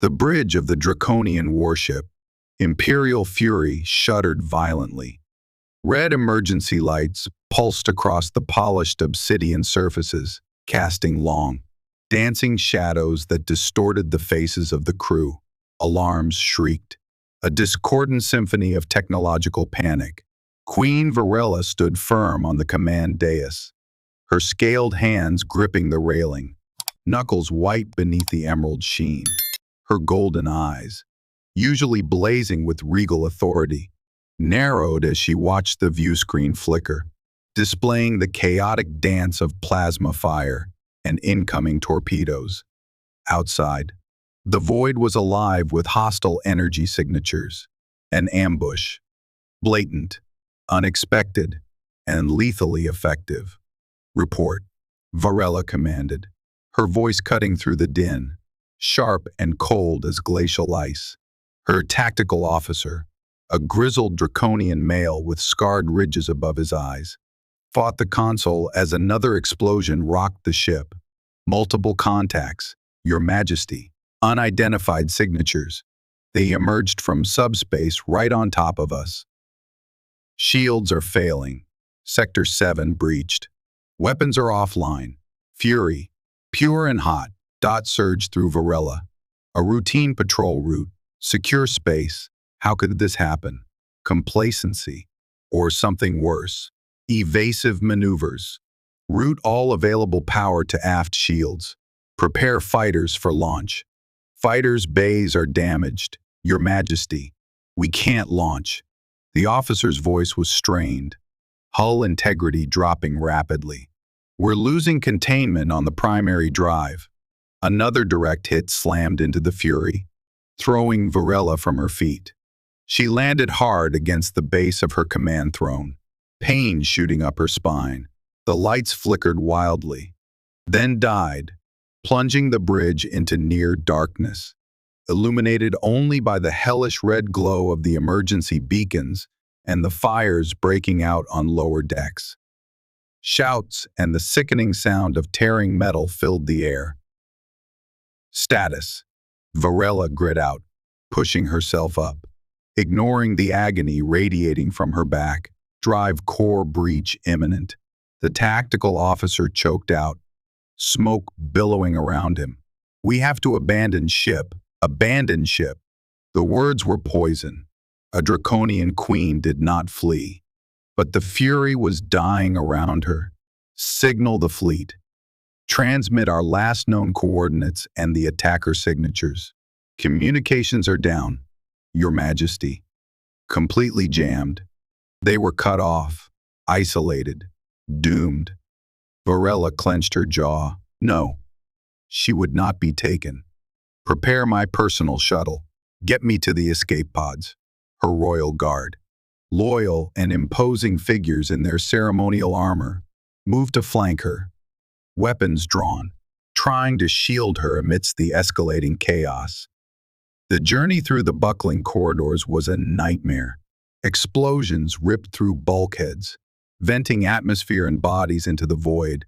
The bridge of the draconian warship, Imperial Fury, shuddered violently. Red emergency lights pulsed across the polished obsidian surfaces, casting long, dancing shadows that distorted the faces of the crew. Alarms shrieked, a discordant symphony of technological panic. Queen Virela stood firm on the command dais, her scaled hands gripping the railing, knuckles white beneath the emerald sheen. Her golden eyes, usually blazing with regal authority, narrowed as she watched the view screen flicker, displaying the chaotic dance of plasma fire and incoming torpedoes. Outside, the void was alive with hostile energy signatures. An ambush, blatant, unexpected, and lethally effective. "Report," Virela commanded, her voice cutting through the din, sharp and cold as glacial ice. Her tactical officer, a grizzled draconian male with scarred ridges above his eyes, fought the console as another explosion rocked the ship. "Multiple contacts, Your Majesty. Unidentified signatures. They emerged from subspace right on top of us. Shields are failing. Sector 7 breached. Weapons are offline. Fury, pure and hot, surged through Virela. A routine patrol route. Secure space. How could this happen? Complacency. Or something worse. Evasive maneuvers. Route all available power to aft shields. Prepare fighters for launch. Fighters' bays are damaged. Your Majesty, we can't launch." The officer's voice was strained, hull integrity dropping rapidly. "We're losing containment on the primary drive." Another direct hit slammed into the Fury, throwing Virela from her feet. She landed hard against the base of her command throne, pain shooting up her spine. The lights flickered wildly, then died, plunging the bridge into near darkness, illuminated only by the hellish red glow of the emergency beacons and the fires breaking out on lower decks. Shouts and the sickening sound of tearing metal filled the air. "Status," Virela grit out, pushing herself up, ignoring the agony radiating from her back. "Drive core breach imminent." The tactical officer choked out, smoke billowing around him. "We have to abandon ship. Abandon ship." The words were poison. A draconian queen did not flee, but the fury was dying around her. "Signal the fleet. Transmit our last known coordinates and the attacker signatures. Communications are down, Your Majesty." Completely jammed. They were cut off, isolated, doomed. Virela clenched her jaw. No, she would not be taken. "Prepare my personal shuttle. Get me to the escape pods." Her royal guard, loyal and imposing figures in their ceremonial armor, moved to flank her, weapons drawn, trying to shield her amidst the escalating chaos. The journey through the buckling corridors was a nightmare. Explosions ripped through bulkheads, venting atmosphere and bodies into the void.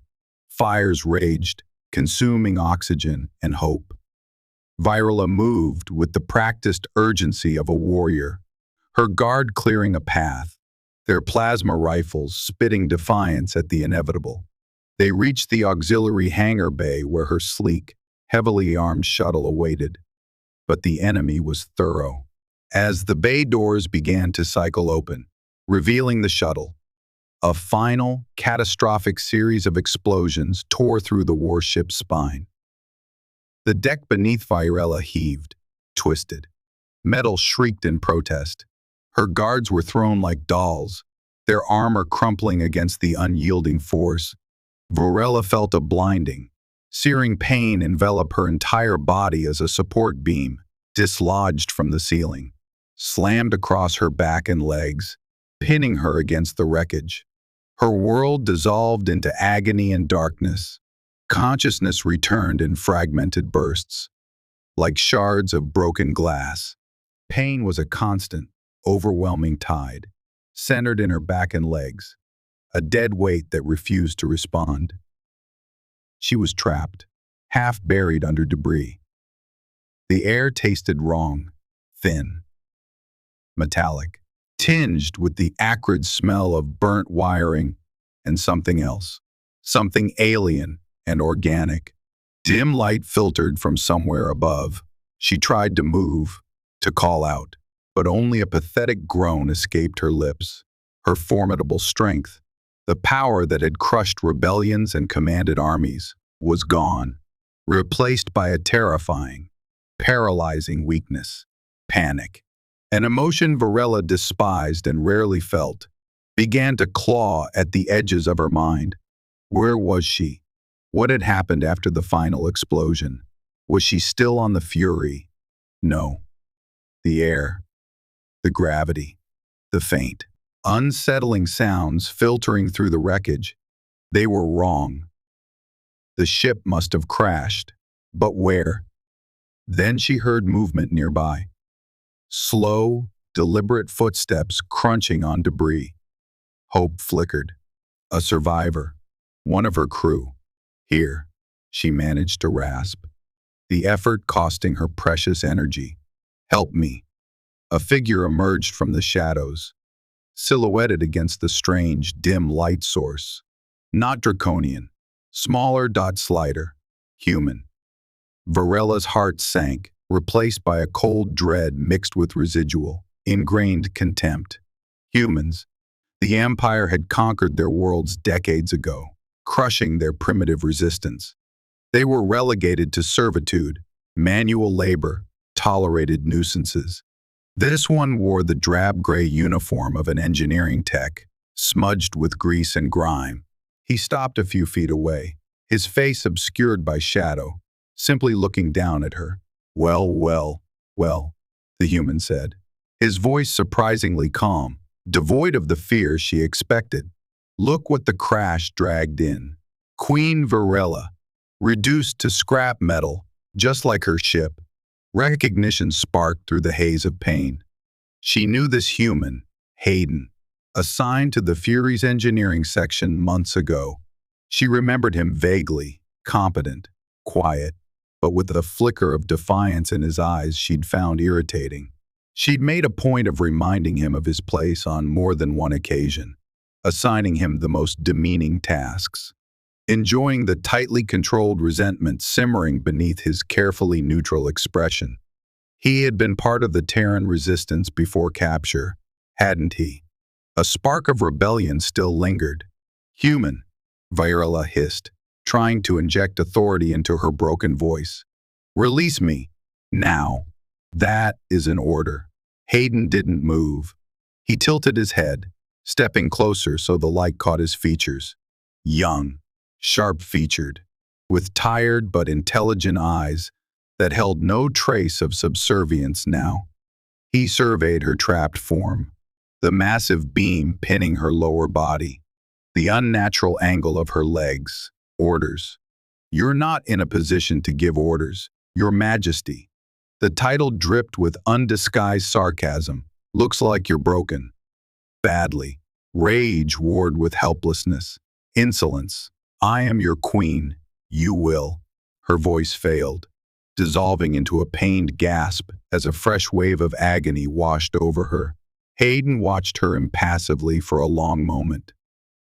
Fires raged, consuming oxygen and hope. Virela moved with the practiced urgency of a warrior, her guard clearing a path, their plasma rifles spitting defiance at the inevitable. They reached the auxiliary hangar bay where her sleek, heavily armed shuttle awaited. But the enemy was thorough. As the bay doors began to cycle open, revealing the shuttle, a final, catastrophic series of explosions tore through the warship's spine. The deck beneath Virela heaved, twisted. Metal shrieked in protest. Her guards were thrown like dolls, their armor crumpling against the unyielding force. Virela felt a blinding, searing pain envelop her entire body as a support beam, dislodged from the ceiling, slammed across her back and legs, pinning her against the wreckage. Her world dissolved into agony and darkness. Consciousness returned in fragmented bursts, like shards of broken glass. Pain was a constant, overwhelming tide, centered in her back and legs, a dead weight that refused to respond. She was trapped, half buried under debris. The air tasted wrong, thin, metallic, tinged with the acrid smell of burnt wiring and something else, something alien and organic. Dim light filtered from somewhere above. She tried to move, to call out, but only a pathetic groan escaped her lips. Her formidable strength, the power that had crushed rebellions and commanded armies, was gone, replaced by a terrifying, paralyzing weakness, panic. An emotion Virela despised and rarely felt began to claw at the edges of her mind. Where was she? What had happened after the final explosion? Was she still on the Fury? No. The air, the gravity, the faint, unsettling sounds filtering through the wreckage. They were wrong. The ship must have crashed. But where? Then she heard movement nearby. Slow, deliberate footsteps crunching on debris. Hope flickered. A survivor. One of her crew. Here, she managed to rasp, the effort costing her precious energy. Help me. A figure emerged from the shadows, silhouetted against the strange, dim light source. Not draconian, smaller, slighter, human. Virela's heart sank, replaced by a cold dread mixed with residual, ingrained contempt. Humans. The Empire had conquered their worlds decades ago, crushing their primitive resistance. They were relegated to servitude, manual labor, tolerated nuisances. This one wore the drab gray uniform of an engineering tech, smudged with grease and grime. He stopped a few feet away, his face obscured by shadow, simply looking down at her. Well, the human said, his voice surprisingly calm, devoid of the fear she expected. Look what the crash dragged in. Queen Virela, reduced to scrap metal, just like her ship. Recognition sparked through the haze of pain. She knew this human, Hayden, assigned to the Fury's engineering section months ago. She remembered him vaguely, competent, quiet, but with a flicker of defiance in his eyes she'd found irritating. She'd made a point of reminding him of his place on more than one occasion, assigning him the most demeaning tasks, enjoying the tightly controlled resentment simmering beneath his carefully neutral expression. He had been part of the Terran resistance before capture, hadn't he? A spark of rebellion still lingered. Human, Virela hissed, trying to inject authority into her broken voice. Release me, now. That is an order. Hayden didn't move. He tilted his head, stepping closer so the light caught his features. Young, sharp-featured, with tired but intelligent eyes that held no trace of subservience now. He surveyed her trapped form, the massive beam pinning her lower body, the unnatural angle of her legs. Orders. You're not in a position to give orders, Your Majesty. The title dripped with undisguised sarcasm. Looks like you're broken. Badly. Rage warred with helplessness. Insolence. I am your queen. You will. Her voice failed, dissolving into a pained gasp as a fresh wave of agony washed over her. Hayden watched her impassively for a long moment.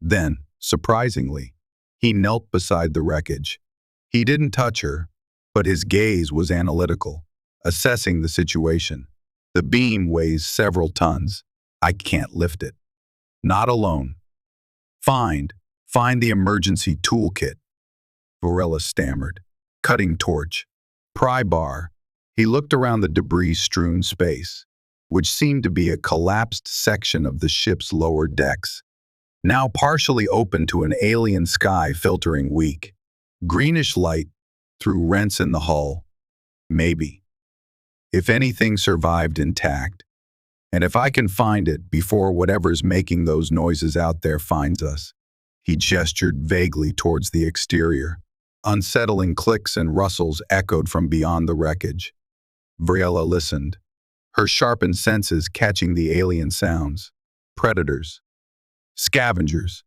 Then, surprisingly, he knelt beside the wreckage. He didn't touch her, but his gaze was analytical, assessing the situation. The beam weighs several tons. I can't lift it. Not alone. Find the emergency toolkit, Virela stammered. Cutting torch. Pry bar. He looked around the debris-strewn space, which seemed to be a collapsed section of the ship's lower decks, now partially open to an alien sky filtering weak, greenish light through rents in the hull. Maybe. If anything survived intact, and if I can find it before whatever's making those noises out there finds us. He gestured vaguely towards the exterior. Unsettling clicks and rustles echoed from beyond the wreckage. Virela listened, her sharpened senses catching the alien sounds. Predators. Scavengers.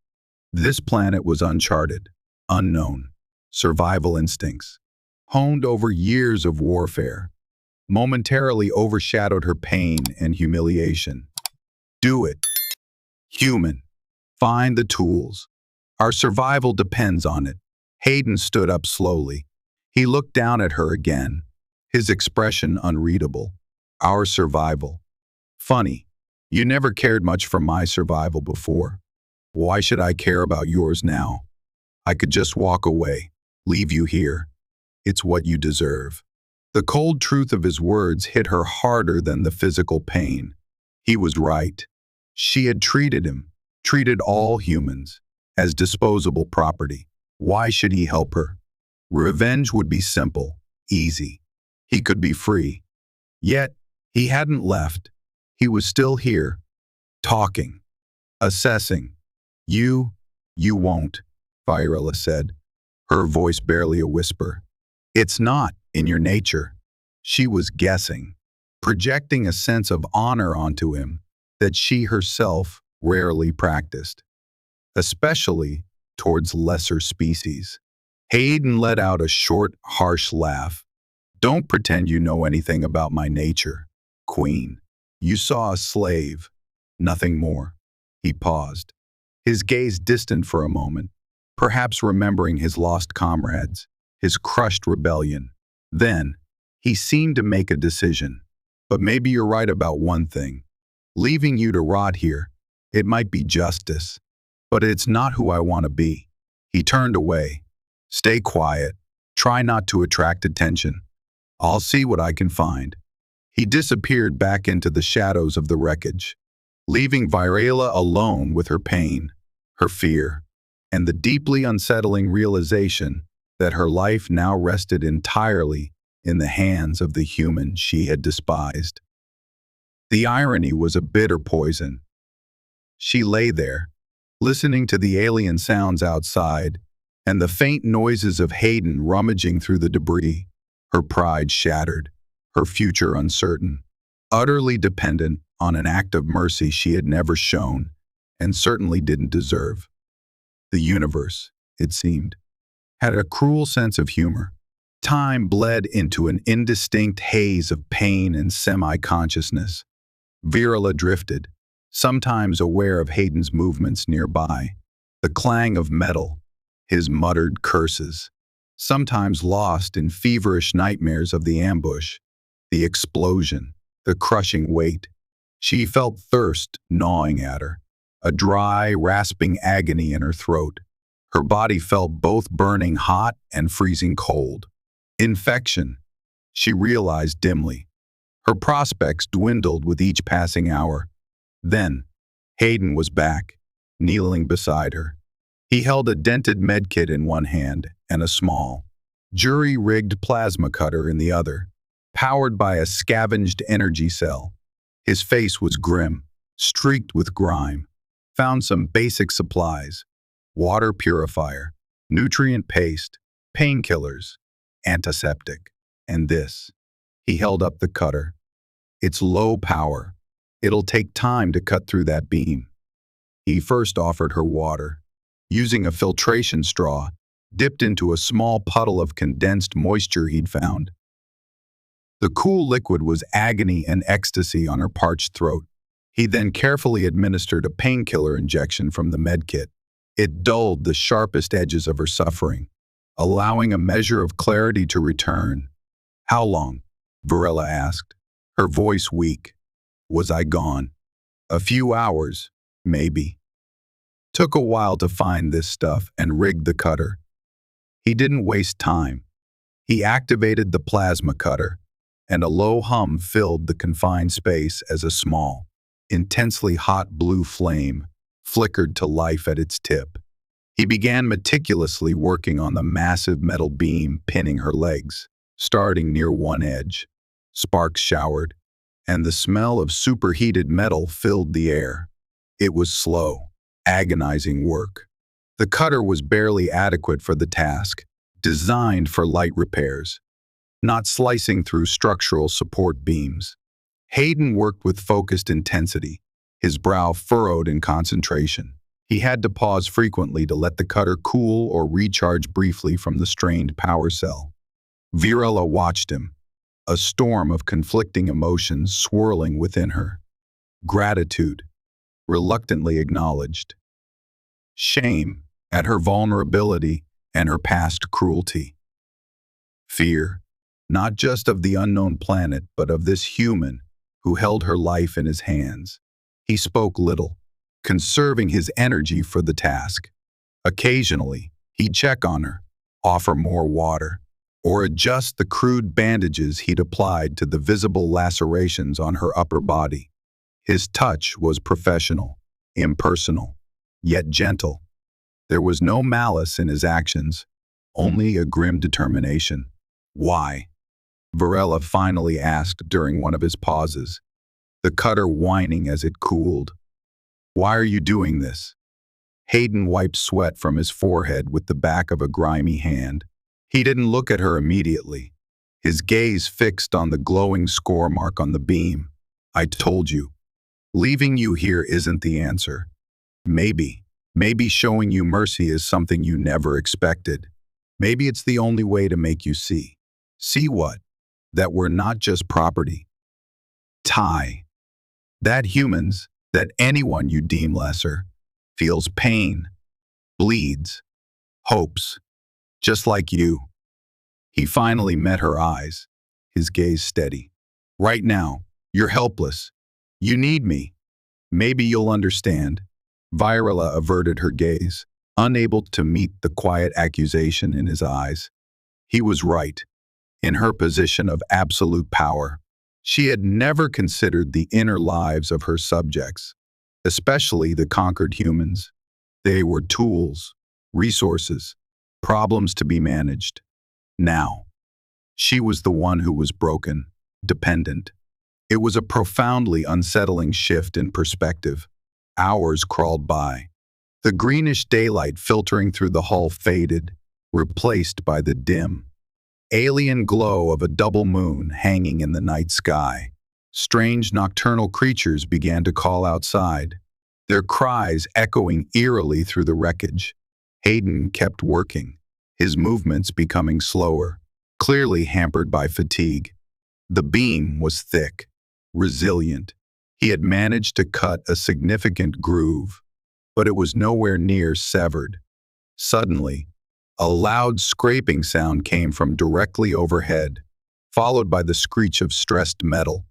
This planet was uncharted, unknown. Survival instincts, honed over years of warfare. momentarily overshadowed her pain and humiliation. Do it. Human. Find the tools. Our survival depends on it. Hayden stood up slowly. He looked down at her again, his expression unreadable. Our survival. Funny. You never cared much for my survival before. Why should I care about yours now? I could just walk away, leave you here. It's what you deserve. The cold truth of his words hit her harder than the physical pain. He was right. She had treated all humans, as disposable property. Why should he help her? Revenge would be simple, easy. He could be free. Yet, he hadn't left. He was still here, talking, assessing. You won't, Virela said, her voice barely a whisper. It's not in your nature. She was guessing, projecting a sense of honor onto him that she herself rarely practiced, especially towards lesser species. Hayden let out a short, harsh laugh. Don't pretend you know anything about my nature, Queen. You saw a slave, nothing more. He paused, his gaze distant for a moment, perhaps remembering his lost comrades, his crushed rebellion. Then, he seemed to make a decision. But maybe you're right about one thing. Leaving you to rot here, it might be justice, but it's not who I want to be. He turned away. Stay quiet. Try not to attract attention. I'll see what I can find. He disappeared back into the shadows of the wreckage, leaving Virela alone with her pain, her fear, and the deeply unsettling realization that her life now rested entirely in the hands of the human she had despised. The irony was a bitter poison. She lay there, listening to the alien sounds outside and the faint noises of Hayden rummaging through the debris, her pride shattered, her future uncertain, utterly dependent on an act of mercy she had never shown and certainly didn't deserve. The universe, it seemed, had a cruel sense of humor. Time bled into an indistinct haze of pain and semi-consciousness. Virela drifted, sometimes aware of Hayden's movements nearby, the clang of metal, his muttered curses, sometimes lost in feverish nightmares of the ambush, the explosion, the crushing weight. She felt thirst gnawing at her, a dry, rasping agony in her throat. Her body felt both burning hot and freezing cold. Infection, she realized dimly. Her prospects dwindled with each passing hour. Then, Hayden was back, kneeling beside her. He held a dented medkit in one hand and a small, jury-rigged plasma cutter in the other, powered by a scavenged energy cell. His face was grim, streaked with grime. Found some basic supplies: water purifier, nutrient paste, painkillers, antiseptic, and this. He held up the cutter. It's low power. It'll take time to cut through that beam. He first offered her water, using a filtration straw dipped into a small puddle of condensed moisture he'd found. The cool liquid was agony and ecstasy on her parched throat. He then carefully administered a painkiller injection from the medkit. It dulled the sharpest edges of her suffering, allowing a measure of clarity to return. How long? Virela asked, her voice weak. Was I gone? A few hours, maybe. Took a while to find this stuff and rig the cutter. He didn't waste time. He activated the plasma cutter, and a low hum filled the confined space as a small, intensely hot blue flame flickered to life at its tip. He began meticulously working on the massive metal beam pinning her legs, starting near one edge. Sparks showered, and the smell of superheated metal filled the air. It was slow, agonizing work. The cutter was barely adequate for the task, designed for light repairs, not slicing through structural support beams. Hayden worked with focused intensity, his brow furrowed in concentration. He had to pause frequently to let the cutter cool or recharge briefly from the strained power cell. Virela watched him, a storm of conflicting emotions swirling within her. Gratitude, reluctantly acknowledged. Shame at her vulnerability and her past cruelty. Fear, not just of the unknown planet, but of this human who held her life in his hands. He spoke little, conserving his energy for the task. Occasionally, he'd check on her, offer more water, or adjust the crude bandages he'd applied to the visible lacerations on her upper body. His touch was professional, impersonal, yet gentle. There was no malice in his actions, only a grim determination. Why? Virela finally asked during one of his pauses, the cutter whining as it cooled. Why are you doing this? Hayden wiped sweat from his forehead with the back of a grimy hand. He didn't look at her immediately, his gaze fixed on the glowing score mark on the beam. I told you, leaving you here isn't the answer. Maybe showing you mercy is something you never expected. Maybe it's the only way to make you see. See what? That we're not just property. That humans, that anyone you deem lesser, feels pain, bleeds, hopes, just like you. He finally met her eyes, his gaze steady. Right now, you're helpless. You need me. Maybe you'll understand. Virela averted her gaze, unable to meet the quiet accusation in his eyes. He was right. In her position of absolute power, she had never considered the inner lives of her subjects, especially the conquered humans. They were tools, resources, problems to be managed. Now, she was the one who was broken, dependent. It was a profoundly unsettling shift in perspective. Hours crawled by. The greenish daylight filtering through the hull faded, replaced by the dim, alien glow of a double moon hanging in the night sky. Strange nocturnal creatures began to call outside, their cries echoing eerily through the wreckage. Hayden kept working, his movements becoming slower, clearly hampered by fatigue. The beam was thick, resilient. He had managed to cut a significant groove, but it was nowhere near severed. Suddenly, a loud scraping sound came from directly overhead, followed by the screech of stressed metal.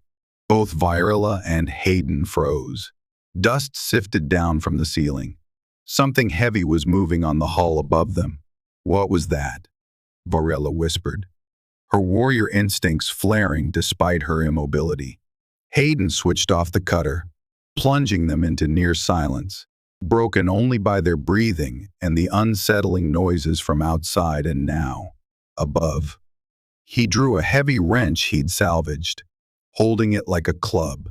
Both Virela and Hayden froze. Dust sifted down from the ceiling. Something heavy was moving on the hull above them. What was that? Virela whispered, her warrior instincts flaring despite her immobility. Hayden switched off the cutter, plunging them into near silence, broken only by their breathing and the unsettling noises from outside and now, above. He drew a heavy wrench he'd salvaged, holding it like a club.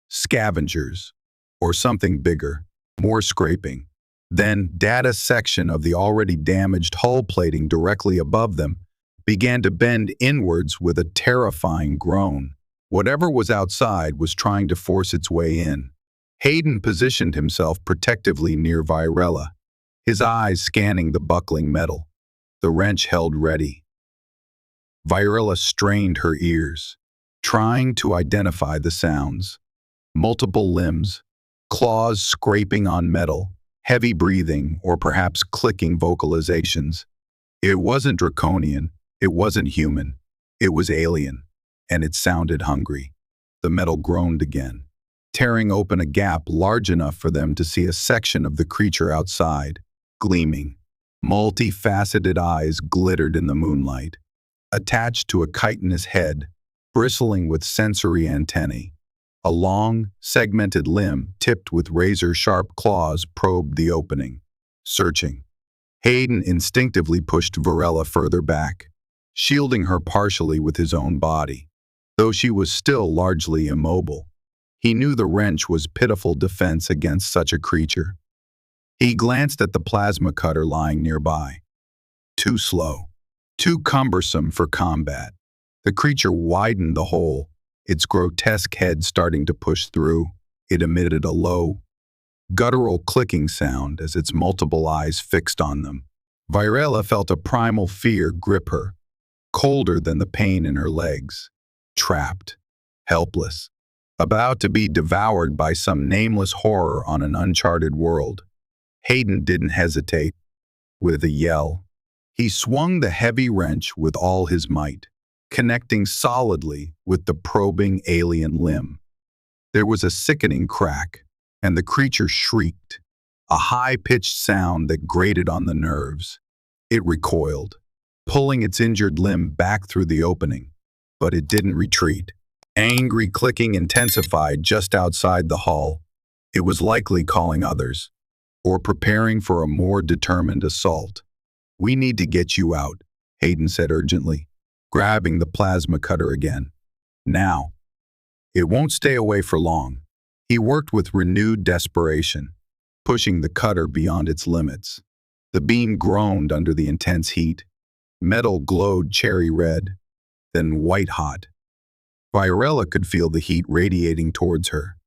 Scavengers, or something bigger, more scraping. Then, data section of the already damaged hull plating directly above them began to bend inwards with a terrifying groan. Whatever was outside was trying to force its way in. Hayden positioned himself protectively near Virela, his eyes scanning the buckling metal. The wrench held ready. Virela strained her ears, trying to identify the sounds. Multiple limbs, claws scraping on metal, heavy breathing, or perhaps clicking vocalizations. It wasn't draconian, it wasn't human, it was alien, and it sounded hungry. The metal groaned again, tearing open a gap large enough for them to see a section of the creature outside, gleaming. Multifaceted eyes glittered in the moonlight, attached to a chitinous head, bristling with sensory antennae. A long, segmented limb tipped with razor-sharp claws probed the opening, searching. Hayden instinctively pushed Virela further back, shielding her partially with his own body. Though she was still largely immobile, he knew the wrench was pitiful defense against such a creature. He glanced at the plasma cutter lying nearby. Too slow, too cumbersome for combat. The creature widened the hole, its grotesque head starting to push through. It emitted a low, guttural clicking sound as its multiple eyes fixed on them. Virela felt a primal fear grip her, colder than the pain in her legs. trapped, helpless, about to be devoured by some nameless horror on an uncharted world. Hayden didn't hesitate. With a yell, he swung the heavy wrench with all his might, connecting solidly with the probing alien limb. There was a sickening crack, and the creature shrieked, a high-pitched sound that grated on the nerves. It recoiled, pulling its injured limb back through the opening, but it didn't retreat. Angry clicking intensified just outside the hull. It was likely calling others, or preparing for a more determined assault. "We need to get you out," Hayden said urgently, grabbing the plasma cutter again. "Now." It won't stay away for long. He worked with renewed desperation, pushing the cutter beyond its limits. The beam groaned under the intense heat. Metal glowed cherry red, then white hot. Virela could feel the heat radiating towards her.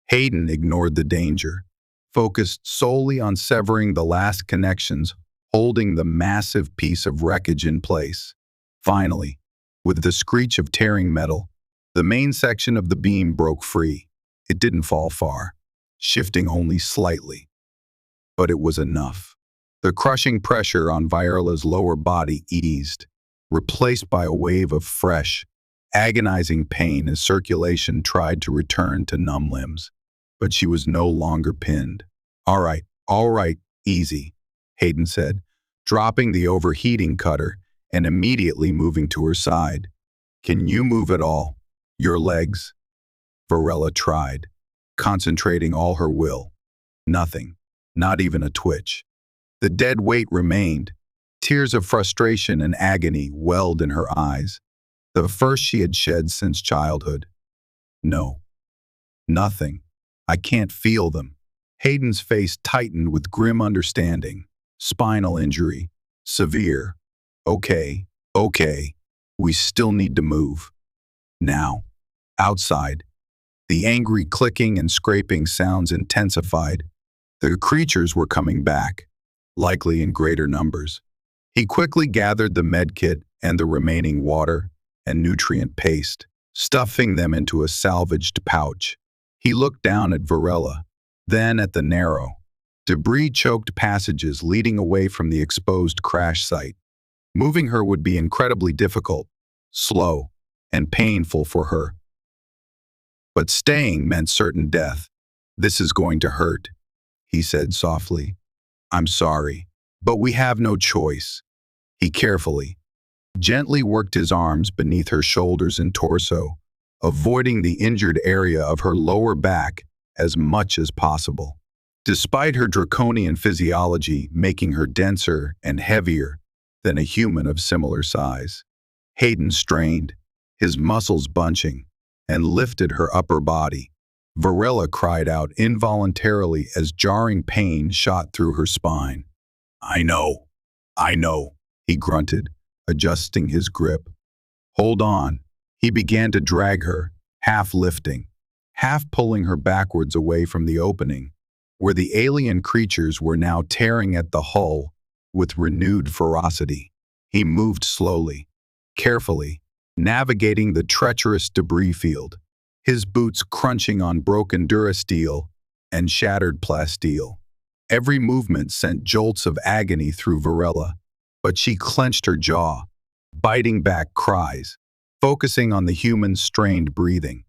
Hayden ignored the danger, focused solely on severing the last connections holding the massive piece of wreckage in place. Finally, with the screech of tearing metal, the main section of the beam broke free. It didn't fall far, shifting only slightly. But it was enough. The crushing pressure on Virela's lower body eased, replaced by a wave of fresh, agonizing pain as circulation tried to return to numb limbs. But she was no longer pinned. All right, easy," Hayden said, dropping the overheating cutter and immediately moving to her side. "Can you move at all? Your legs?" Virela tried, concentrating all her will. Nothing, not even a twitch. The dead weight remained. Tears of frustration and agony welled in her eyes, the first she had shed since childhood. "No, nothing. I can't feel them." Hayden's face tightened with grim understanding. "Spinal injury. Severe. Okay. We still need to move." Now, outside, the angry clicking and scraping sounds intensified. The creatures were coming back, likely in greater numbers. He quickly gathered the medkit and the remaining water and nutrient paste, stuffing them into a salvaged pouch. He looked down at Virela, then at the narrow, debris-choked passages leading away from the exposed crash site. Moving her would be incredibly difficult, slow, and painful for her. But staying meant certain death. "This is going to hurt," he said softly. "I'm sorry, but we have no choice." He carefully, gently worked his arms beneath her shoulders and torso, avoiding the injured area of her lower back as much as possible. Despite her draconian physiology making her denser and heavier than a human of similar size, Hayden strained, his muscles bunching, and lifted her upper body. Virela cried out involuntarily as jarring pain shot through her spine. I know, he grunted, adjusting his grip. "Hold on." He began to drag her, half lifting, half pulling her backwards away from the opening, where the alien creatures were now tearing at the hull with renewed ferocity. He moved slowly, carefully, navigating the treacherous debris field, his boots crunching on broken durasteel and shattered plasteel. Every movement sent jolts of agony through Virela, but she clenched her jaw, biting back cries, focusing on the human's strained breathing,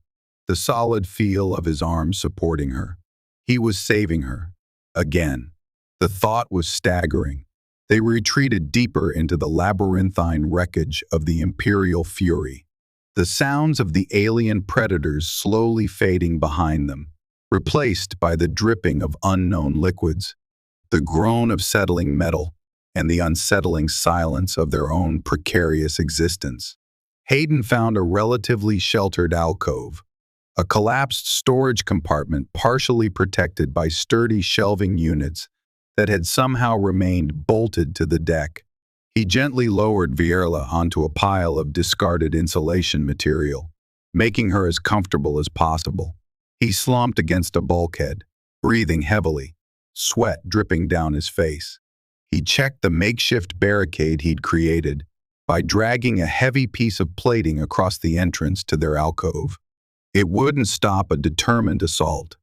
the solid feel of his arms supporting her. He was saving her. Again. The thought was staggering. They retreated deeper into the labyrinthine wreckage of the Imperial Fury, the sounds of the alien predators slowly fading behind them, replaced by the dripping of unknown liquids, the groan of settling metal, and the unsettling silence of their own precarious existence. Hayden found a relatively sheltered alcove, a collapsed storage compartment partially protected by sturdy shelving units that had somehow remained bolted to the deck. He gently lowered Virela onto a pile of discarded insulation material, making her as comfortable as possible. He slumped against a bulkhead, breathing heavily, sweat dripping down his face. He checked the makeshift barricade he'd created, by dragging a heavy piece of plating across the entrance to their alcove. It wouldn't stop a determined assault,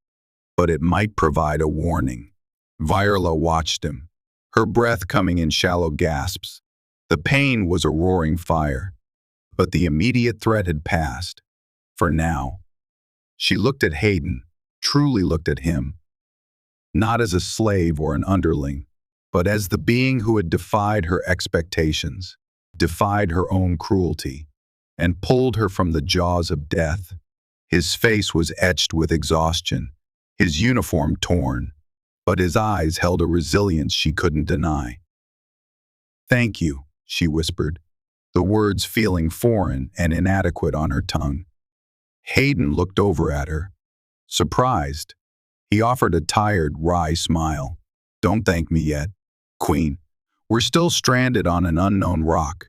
but it might provide a warning. Virela watched him, her breath coming in shallow gasps. The pain was a roaring fire, but the immediate threat had passed. For now. She looked at Hayden, truly looked at him, not as a slave or an underling, but as the being who had defied her expectations, defied her own cruelty, and pulled her from the jaws of death. His face was etched with exhaustion, his uniform torn, but his eyes held a resilience she couldn't deny. "Thank you," she whispered, the words feeling foreign and inadequate on her tongue. Hayden looked over at her, surprised. He offered a tired, wry smile. "Don't thank me yet, Queen. We're still stranded on an unknown rock.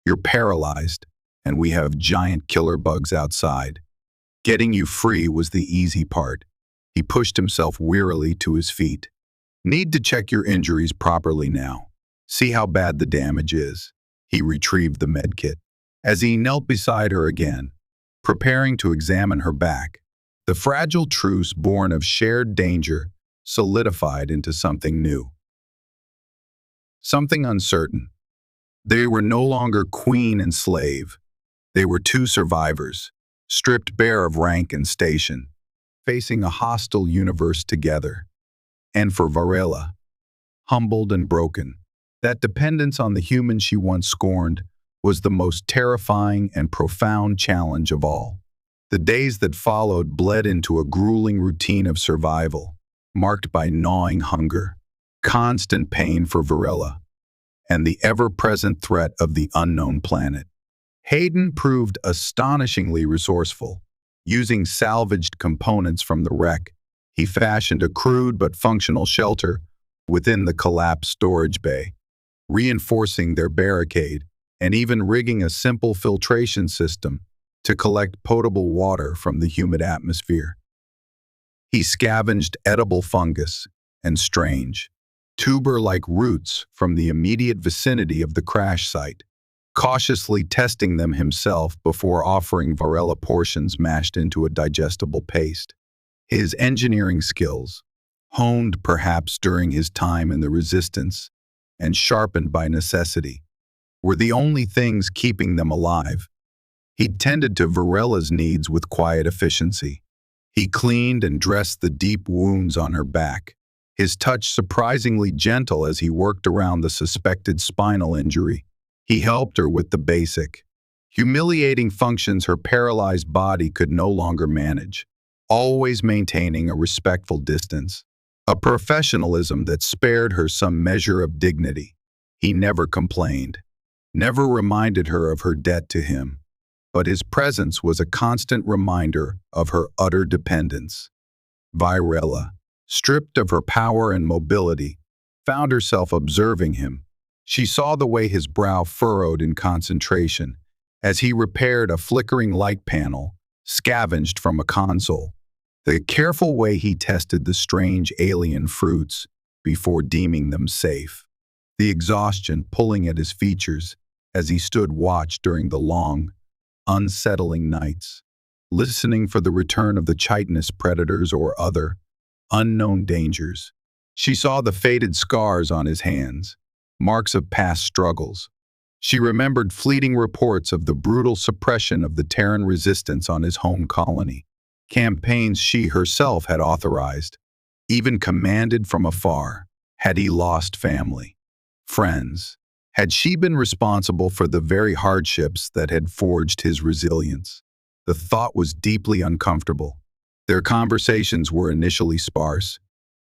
You're paralyzed, and we have giant killer bugs outside. Getting you free was the easy part." He pushed himself wearily to his feet. "Need to check your injuries properly now. See how bad the damage is." He retrieved the medkit. As he knelt beside her again, preparing to examine her back, the fragile truce born of shared danger solidified into something new. Something uncertain. They were no longer queen and slave. They were two survivors, stripped bare of rank and station, facing a hostile universe together. And for Virela, humbled and broken, that dependence on the human she once scorned was the most terrifying and profound challenge of all. The days that followed bled into a grueling routine of survival, marked by gnawing hunger, constant pain for Virela, and the ever-present threat of the unknown planet. Hayden proved astonishingly resourceful. Using salvaged components from the wreck, he fashioned a crude but functional shelter within the collapsed storage bay, reinforcing their barricade and even rigging a simple filtration system to collect potable water from the humid atmosphere. He scavenged edible fungus and strange, tuber-like roots from the immediate vicinity of the crash site, cautiously testing them himself before offering Virela portions mashed into a digestible paste. His engineering skills, honed perhaps during his time in the Resistance and sharpened by necessity, were the only things keeping them alive. He tended to Virela's needs with quiet efficiency. He cleaned and dressed the deep wounds on her back, his touch surprisingly gentle as he worked around the suspected spinal injury. He helped her with the basic, humiliating functions her paralyzed body could no longer manage, always maintaining a respectful distance, a professionalism that spared her some measure of dignity. He never complained, never reminded her of her debt to him, but his presence was a constant reminder of her utter dependence. Virela, stripped of her power and mobility, found herself observing him. She saw the way his brow furrowed in concentration as he repaired a flickering light panel scavenged from a console, the careful way he tested the strange alien fruits before deeming them safe, the exhaustion pulling at his features as he stood watch during the long, unsettling nights, listening for the return of the chitinous predators or other unknown dangers. She saw the faded scars on his hands, marks of past struggles. She remembered fleeting reports of the brutal suppression of the Terran resistance on his home colony, campaigns she herself had authorized, even commanded from afar. Had he lost family, friends? Had she been responsible for the very hardships that had forged his resilience? The thought was deeply uncomfortable. Their conversations were initially sparse,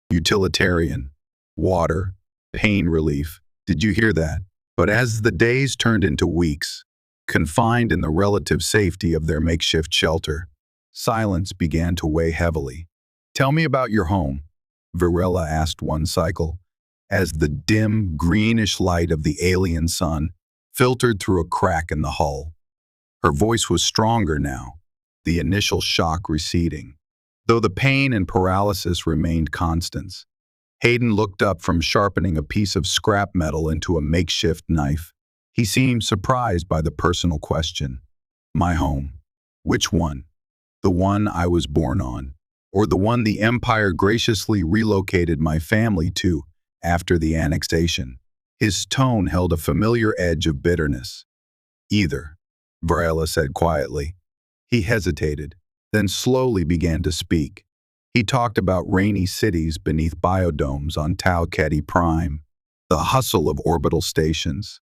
utilitarian, water, pain relief. Did you hear that? But as the days turned into weeks, confined in the relative safety of their makeshift shelter, silence began to weigh heavily. "Tell me about your home," Virela asked one cycle, as the dim, greenish light of the alien sun filtered through a crack in the hull. Her voice was stronger now, the initial shock receding, though the pain and paralysis remained constants. Hayden looked up from sharpening a piece of scrap metal into a makeshift knife. He seemed surprised by the personal question. My home. Which one? The one I was born on, or the one the Empire graciously relocated my family to after the annexation? His tone held a familiar edge of bitterness. Either, Virela said quietly. He hesitated, then slowly began to speak. He talked about rainy cities beneath biodomes on Tau Ceti Prime, the hustle of orbital stations,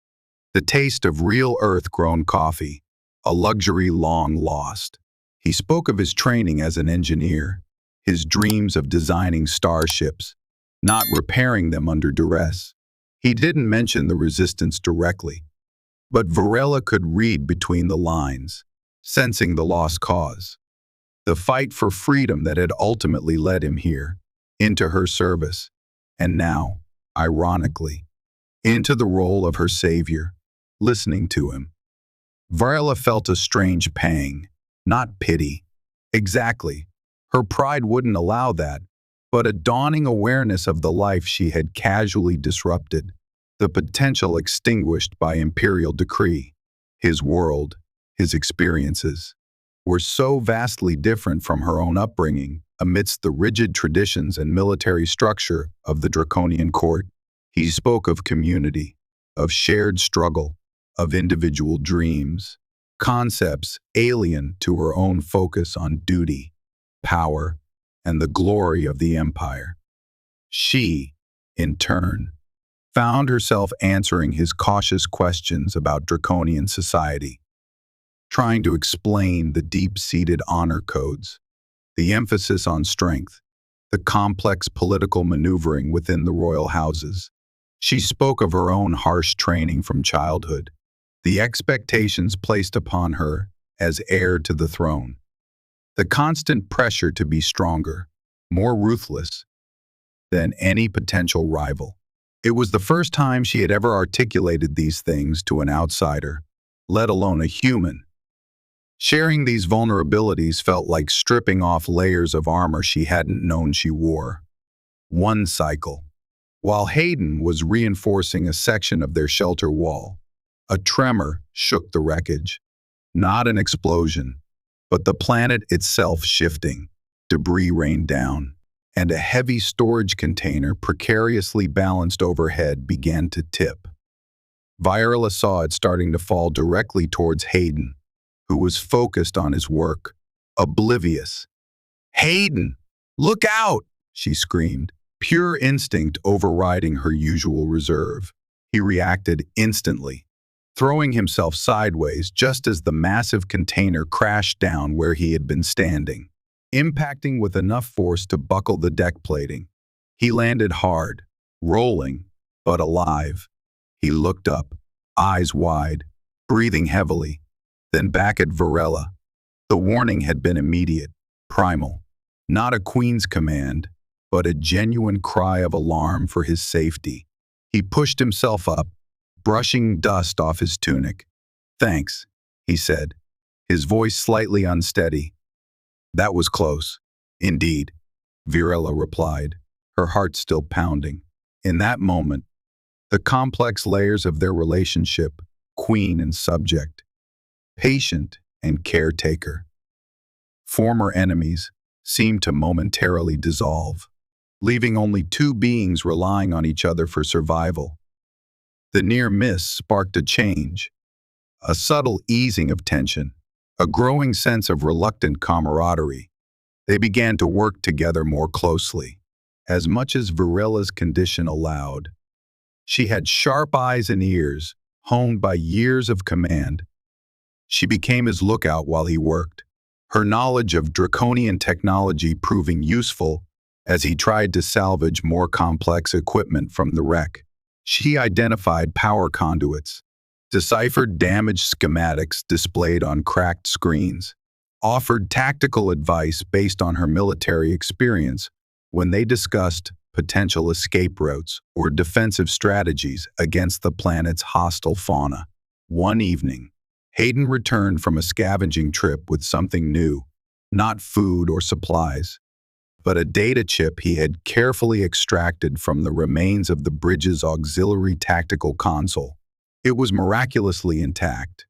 the taste of real Earth-grown coffee, a luxury long lost. He spoke of his training as an engineer, his dreams of designing starships, not repairing them under duress. He didn't mention the resistance directly, but Virela could read between the lines, sensing the lost cause. The fight for freedom that had ultimately led him here, into her service, and now, ironically, into the role of her savior, listening to him. Virela felt a strange pang, not pity. Exactly. Her pride wouldn't allow that, but a dawning awareness of the life she had casually disrupted, the potential extinguished by imperial decree. His world, his experiences, were so vastly different from her own upbringing amidst the rigid traditions and military structure of the draconian court. He spoke of community, of shared struggle, of individual dreams, concepts alien to her own focus on duty, power, and the glory of the empire. She, in turn, found herself answering his cautious questions about draconian society, trying to explain the deep-seated honor codes, the emphasis on strength, the complex political maneuvering within the royal houses. She spoke of her own harsh training from childhood, the expectations placed upon her as heir to the throne, the constant pressure to be stronger, more ruthless than any potential rival. It was the first time she had ever articulated these things to an outsider, let alone a human. Sharing these vulnerabilities felt like stripping off layers of armor she hadn't known she wore. One cycle. While Hayden was reinforcing a section of their shelter wall, a tremor shook the wreckage. Not an explosion, but the planet itself shifting. Debris rained down, and a heavy storage container precariously balanced overhead began to tip. Virela saw it starting to fall directly towards Hayden, who was focused on his work, oblivious. "Hayden, look out!" she screamed, pure instinct overriding her usual reserve. He reacted instantly, throwing himself sideways just as the massive container crashed down where he had been standing, impacting with enough force to buckle the deck plating. He landed hard, rolling, but alive. He looked up, eyes wide, breathing heavily, then back at Virela. The warning had been immediate, primal, not a queen's command, but a genuine cry of alarm for his safety. He pushed himself up, brushing dust off his tunic. "Thanks," he said, his voice slightly unsteady. "That was close." "Indeed," Virela replied, her heart still pounding. In that moment, the complex layers of their relationship, queen and subject, patient and caretaker, former enemies, seemed to momentarily dissolve, leaving only two beings relying on each other for survival. The near miss sparked a change, a subtle easing of tension, a growing sense of reluctant camaraderie. They began to work together more closely, as much as Virela's condition allowed. She had sharp eyes and ears, honed by years of command. She became his lookout while he worked, her knowledge of draconian technology proving useful as he tried to salvage more complex equipment from the wreck. She identified power conduits, deciphered damaged schematics displayed on cracked screens, offered tactical advice based on her military experience when they discussed potential escape routes or defensive strategies against the planet's hostile fauna. One evening, Hayden returned from a scavenging trip with something new, not food or supplies, but a data chip he had carefully extracted from the remains of the bridge's auxiliary tactical console. It was miraculously intact.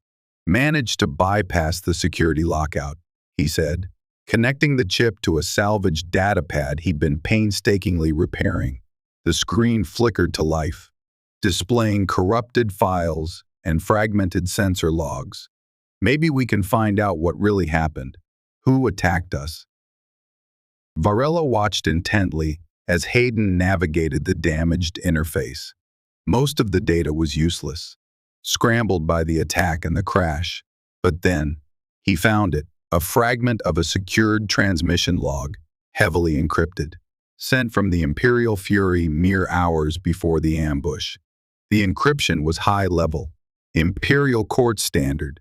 Managed to bypass the security lockout, he said, connecting the chip to a salvaged datapad he'd been painstakingly repairing. The screen flickered to life, displaying corrupted files and fragmented sensor logs. Maybe we can find out what really happened. Who attacked us? Virela watched intently as Hayden navigated the damaged interface. Most of the data was useless, scrambled by the attack and the crash. But then, he found it, a fragment of a secured transmission log, heavily encrypted, sent from the Imperial Fury mere hours before the ambush. The encryption was high-level, Imperial Court standard.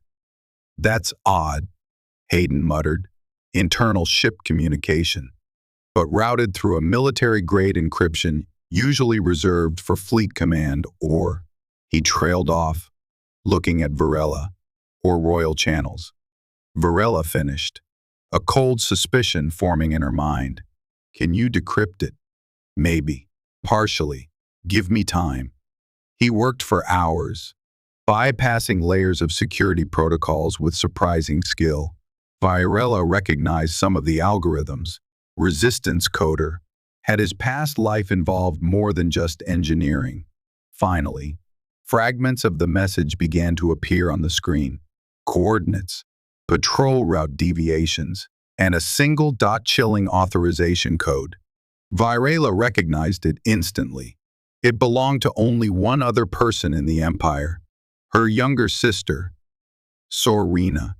That's odd, Hayden muttered. Internal ship communication, but routed through a military-grade encryption usually reserved for Fleet Command or, he trailed off, looking at Virela, or Royal Channels. Virela finished, a cold suspicion forming in her mind. Can you decrypt it? Maybe. Partially. Give me time. He worked for hours, bypassing layers of security protocols with surprising skill. Virela recognized some of the algorithms. Resistance coder. Had his past life involved more than just engineering? Finally, fragments of the message began to appear on the screen. Coordinates, patrol route deviations, and a single dot-chilling authorization code. Virela recognized it instantly. It belonged to only one other person in the Empire, her younger sister, Sorina,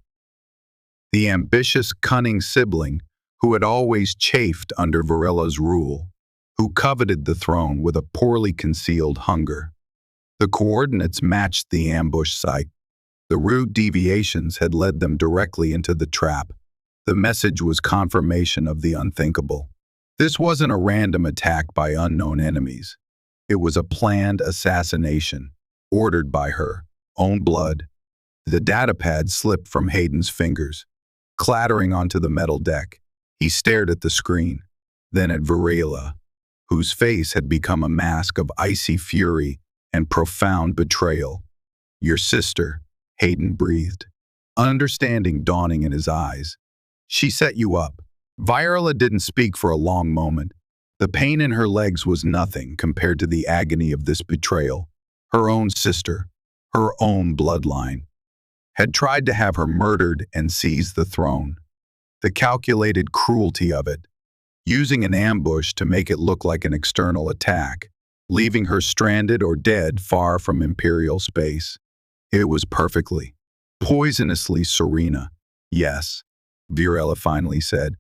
the ambitious, cunning sibling who had always chafed under Virela's rule, who coveted the throne with a poorly concealed hunger. The coordinates matched the ambush site. The route deviations had led them directly into the trap. The message was confirmation of the unthinkable. This wasn't a random attack by unknown enemies. It was a planned assassination, ordered by her own blood. The datapad slipped from Hayden's fingers, clattering onto the metal deck. He stared at the screen, then at Virela, whose face had become a mask of icy fury and profound betrayal. Your sister, Hayden breathed, understanding dawning in his eyes. She set you up. Virela didn't speak for a long moment. The pain in her legs was nothing compared to the agony of this betrayal. Her own sister, her own bloodline, had tried to have her murdered and seize the throne. The calculated cruelty of it, using an ambush to make it look like an external attack, leaving her stranded or dead far from Imperial space. It was perfectly, poisonously Sorina. Yes, Virela finally said,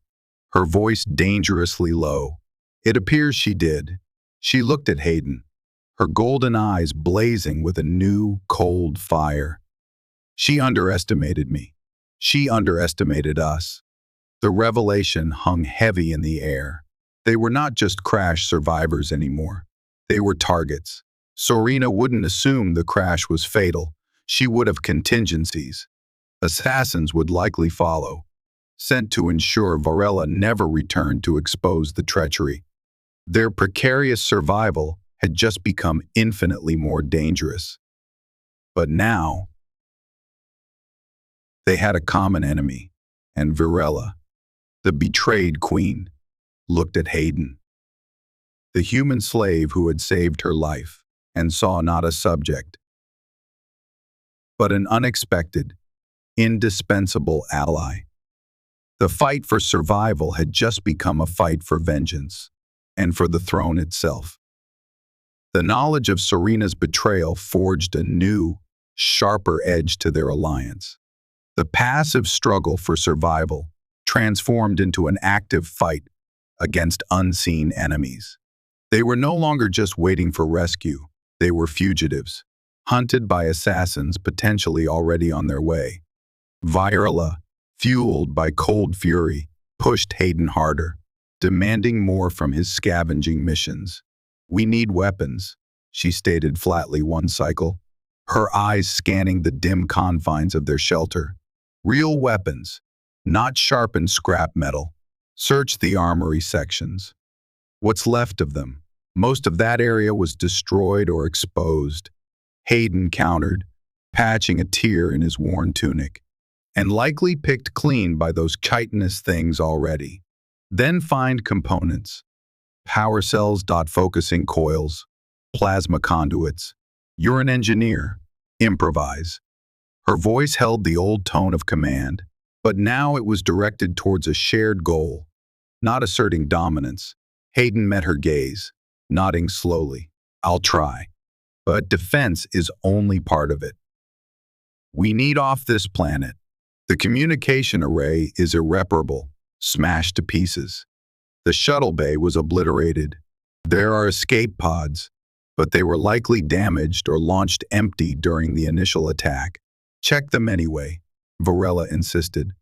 her voice dangerously low. It appears she did. She looked at Hayden, her golden eyes blazing with a new, cold fire. She underestimated me. She underestimated us. The revelation hung heavy in the air. They were not just crash survivors anymore. They were targets. Sorina wouldn't assume the crash was fatal. She would have contingencies. Assassins would likely follow, sent to ensure Virela never returned to expose the treachery. Their precarious survival had just become infinitely more dangerous. But now, they had a common enemy, and Virela, the betrayed queen, looked at Hayden, the human slave who had saved her life, and saw not a subject, but an unexpected, indispensable ally. The fight for survival had just become a fight for vengeance, and for the throne itself. The knowledge of Sorina's betrayal forged a new, sharper edge to their alliance. The passive struggle for survival transformed into an active fight against unseen enemies. They were no longer just waiting for rescue. They were fugitives, hunted by assassins potentially already on their way. Virela, fueled by cold fury, pushed Hayden harder, demanding more from his scavenging missions. We need weapons, she stated flatly one cycle, her eyes scanning the dim confines of their shelter. Real weapons, not sharpened scrap metal. Search the armory sections. What's left of them? Most of that area was destroyed or exposed. Hayden countered, patching a tear in his worn tunic. And likely picked clean by those chitinous things already. Then find components. Power cells, dot focusing coils, plasma conduits. You're an engineer. Improvise. Her voice held the old tone of command, but now it was directed towards a shared goal, not asserting dominance. Hayden met her gaze, nodding slowly. I'll try. But defense is only part of it. We need off this planet. The communication array is irreparable, smashed to pieces. The shuttle bay was obliterated. There are escape pods, but they were likely damaged or launched empty during the initial attack. Check them anyway, Virela insisted.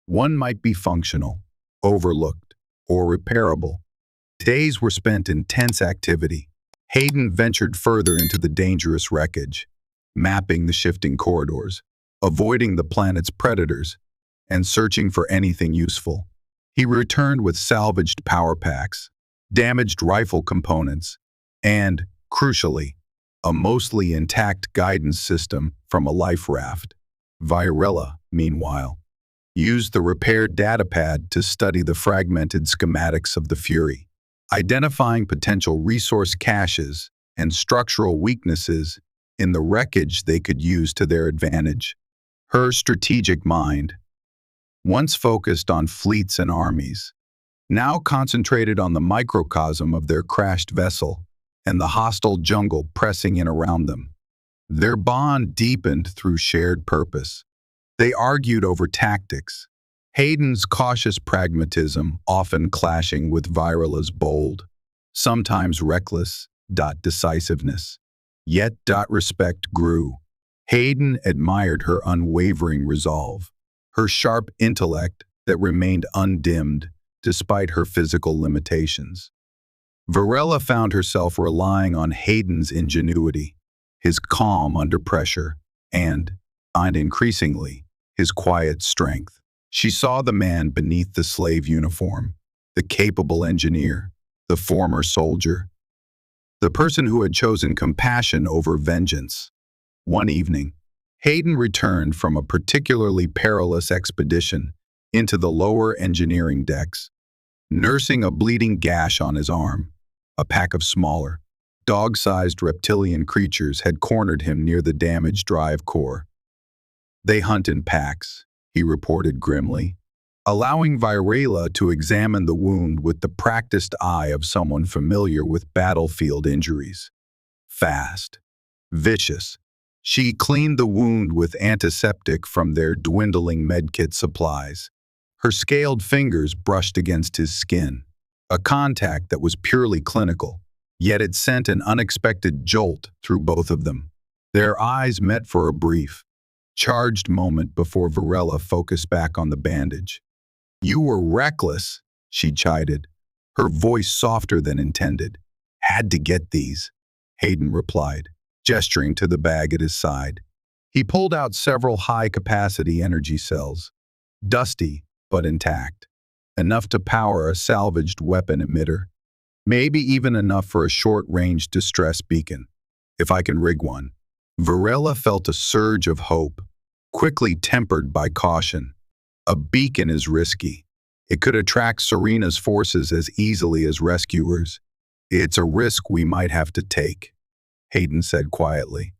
One might be functional, overlooked, or repairable. Days were spent in tense activity. Hayden ventured further into the dangerous wreckage, mapping the shifting corridors, avoiding the planet's predators, and searching for anything useful. He returned with salvaged power packs, damaged rifle components, and, crucially, a mostly intact guidance system from a life raft. Virela, meanwhile, used the repaired datapad to study the fragmented schematics of the Fury, identifying potential resource caches and structural weaknesses in the wreckage they could use to their advantage. Her strategic mind, once focused on fleets and armies, now concentrated on the microcosm of their crashed vessel and the hostile jungle pressing in around them. Their bond deepened through shared purpose. They argued over tactics, Hayden's cautious pragmatism often clashing with Virela's bold, sometimes reckless, decisiveness. Yet respect grew. Hayden admired her unwavering resolve, her sharp intellect that remained undimmed despite her physical limitations. Virela found herself relying on Hayden's ingenuity, his calm under pressure, and increasingly, his quiet strength. She saw the man beneath the slave uniform, the capable engineer, the former soldier, the person who had chosen compassion over vengeance. One evening, Hayden returned from a particularly perilous expedition into the lower engineering decks, nursing a bleeding gash on his arm. A pack of smaller, dog-sized reptilian creatures had cornered him near the damaged drive core. They hunt in packs, he reported grimly, allowing Virela to examine the wound with the practiced eye of someone familiar with battlefield injuries. Fast, vicious, she cleaned the wound with antiseptic from their dwindling medkit supplies. Her scaled fingers brushed against his skin, a contact that was purely clinical, yet it sent an unexpected jolt through both of them. Their eyes met for a brief, charged moment before Virela focused back on the bandage. "You were reckless," she chided, her voice softer than intended. "Had to get these," Hayden replied, gesturing to the bag at his side. He pulled out several high-capacity energy cells, dusty but intact, enough to power a salvaged weapon emitter, maybe even enough for a short-range distress beacon, if I can rig one. Virela felt a surge of hope, quickly tempered by caution. A beacon is risky. It could attract Serena's forces as easily as rescuers. "It's a risk we might have to take," Hayden said quietly.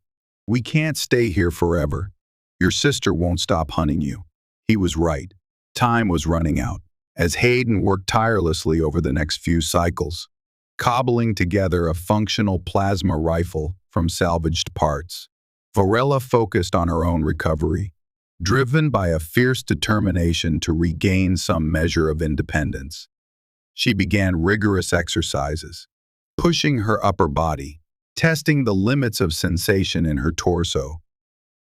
"We can't stay here forever. Your sister won't stop hunting you." He was right. Time was running out, as Hayden worked tirelessly over the next few cycles, cobbling together a functional plasma rifle from salvaged parts. Virela focused on her own recovery, driven by a fierce determination to regain some measure of independence. She began rigorous exercises, pushing her upper body, testing the limits of sensation in her torso.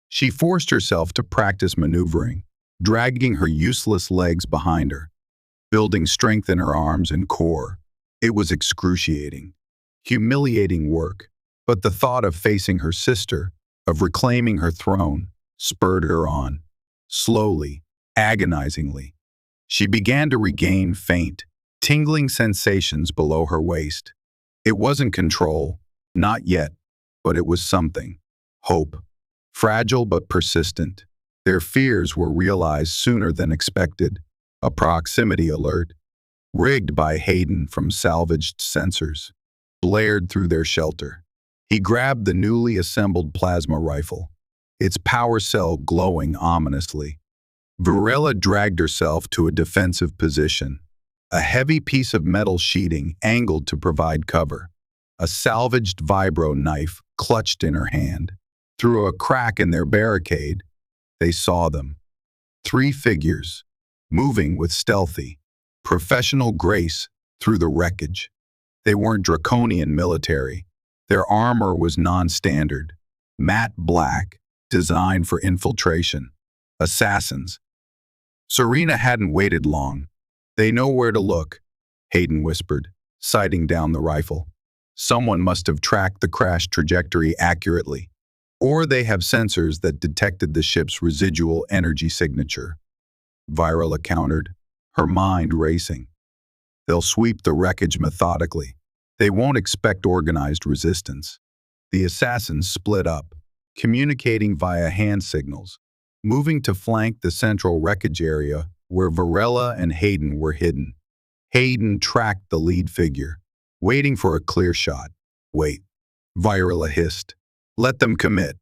She forced herself to practice maneuvering, dragging her useless legs behind her, building strength in her arms and core. It was excruciating, humiliating work, but the thought of facing her sister, of reclaiming her throne, spurred her on. Slowly, agonizingly, she began to regain faint, tingling sensations below her waist. It wasn't control, not yet, but it was something. Hope. Fragile but persistent. Their fears were realized sooner than expected. A proximity alert, rigged by Hayden from salvaged sensors, blared through their shelter. He grabbed the newly assembled plasma rifle, its power cell glowing ominously. Virela dragged herself to a defensive position, a heavy piece of metal sheeting angled to provide cover, a salvaged vibro knife clutched in her hand. Through a crack in their barricade, they saw them. 3 figures, moving with stealthy, professional grace through the wreckage. They weren't draconian military. Their armor was non-standard, matte black, designed for infiltration. Assassins. Serena hadn't waited long. They know where to look, Hayden whispered, sighting down the rifle. Someone must have tracked the crash trajectory accurately, or they have sensors that detected the ship's residual energy signature. Virela countered, her mind racing. They'll sweep the wreckage methodically. They won't expect organized resistance. The assassins split up, communicating via hand signals, moving to flank the central wreckage area where Virela and Hayden were hidden. Hayden tracked the lead figure, waiting for a clear shot. Wait, Virela hissed. Let them commit.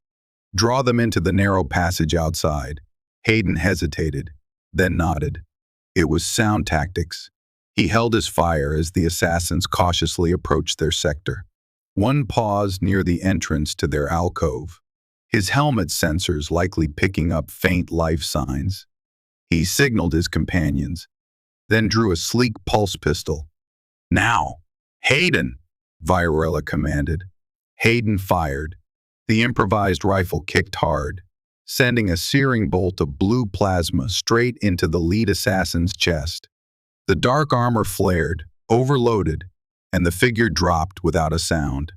Draw them into the narrow passage outside. Hayden hesitated, then nodded. It was sound tactics. He held his fire as the assassins cautiously approached their sector. One paused near the entrance to their alcove, his helmet sensors likely picking up faint life signs. He signaled his companions, then drew a sleek pulse pistol. Now, Hayden, Virela commanded. Hayden fired. The improvised rifle kicked hard, sending a searing bolt of blue plasma straight into the lead assassin's chest. The dark armor flared, overloaded, and the figure dropped without a sound.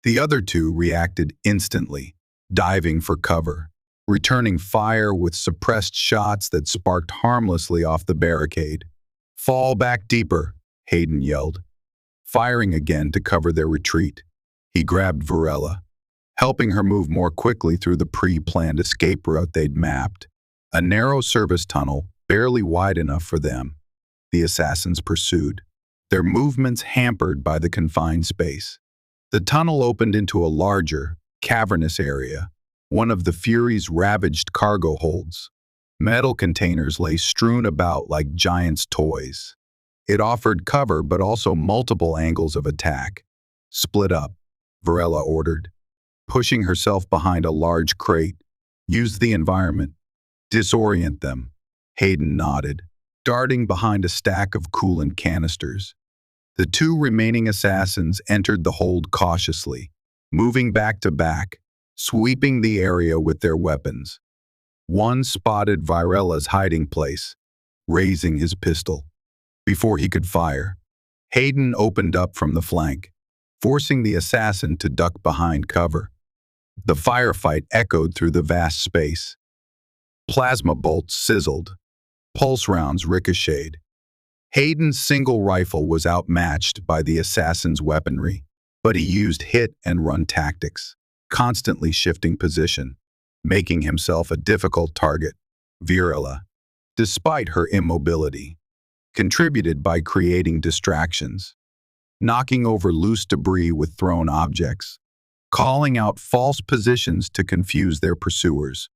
The other 2 reacted instantly, diving for cover, returning fire with suppressed shots that sparked harmlessly off the barricade. Fall back deeper, Hayden yelled, firing again to cover their retreat. He grabbed Virela, helping her move more quickly through the pre-planned escape route they'd mapped, a narrow service tunnel barely wide enough for them. The assassins pursued, their movements hampered by the confined space. The tunnel opened into a larger, cavernous area, one of the Fury's ravaged cargo holds. Metal containers lay strewn about like giants' toys. It offered cover but also multiple angles of attack. Split up, Virela ordered, pushing herself behind a large crate. Use the environment. Disorient them. Hayden nodded, darting behind a stack of coolant canisters. The 2 remaining assassins entered the hold cautiously, moving back to back, sweeping the area with their weapons. One spotted Virela's hiding place, raising his pistol. Before he could fire, Hayden opened up from the flank, forcing the assassin to duck behind cover. The firefight echoed through the vast space. Plasma bolts sizzled. Pulse rounds ricocheted. Hayden's single rifle was outmatched by the assassin's weaponry, but he used hit-and-run tactics, constantly shifting position, making himself a difficult target. Virela, despite her immobility, contributed by creating distractions, knocking over loose debris with thrown objects, calling out false positions to confuse their pursuers.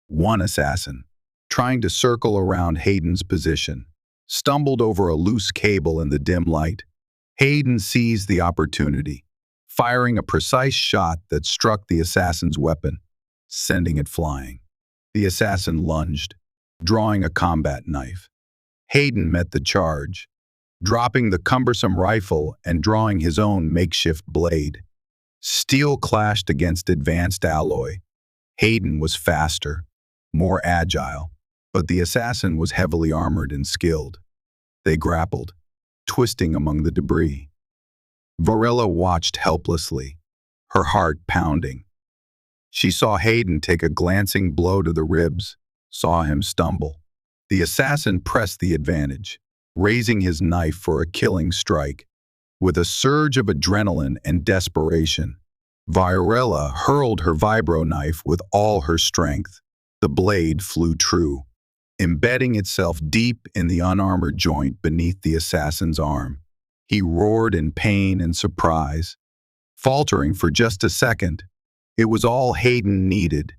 One assassin, trying to circle around Hayden's position, stumbled over a loose cable in the dim light. Hayden seized the opportunity, firing a precise shot that struck the assassin's weapon, sending it flying. The assassin lunged, drawing a combat knife. Hayden met the charge, dropping the cumbersome rifle and drawing his own makeshift blade. Steel clashed against advanced alloy. Hayden was faster, more agile, but the assassin was heavily armored and skilled. They grappled, twisting among the debris. Virela watched helplessly, her heart pounding. She saw Hayden take a glancing blow to the ribs, saw him stumble. The assassin pressed the advantage, raising his knife for a killing strike. With a surge of adrenaline and desperation, Virela hurled her vibro knife with all her strength. The blade flew true, embedding itself deep in the unarmored joint beneath the assassin's arm. He roared in pain and surprise, faltering for just a second. It was all Hayden needed.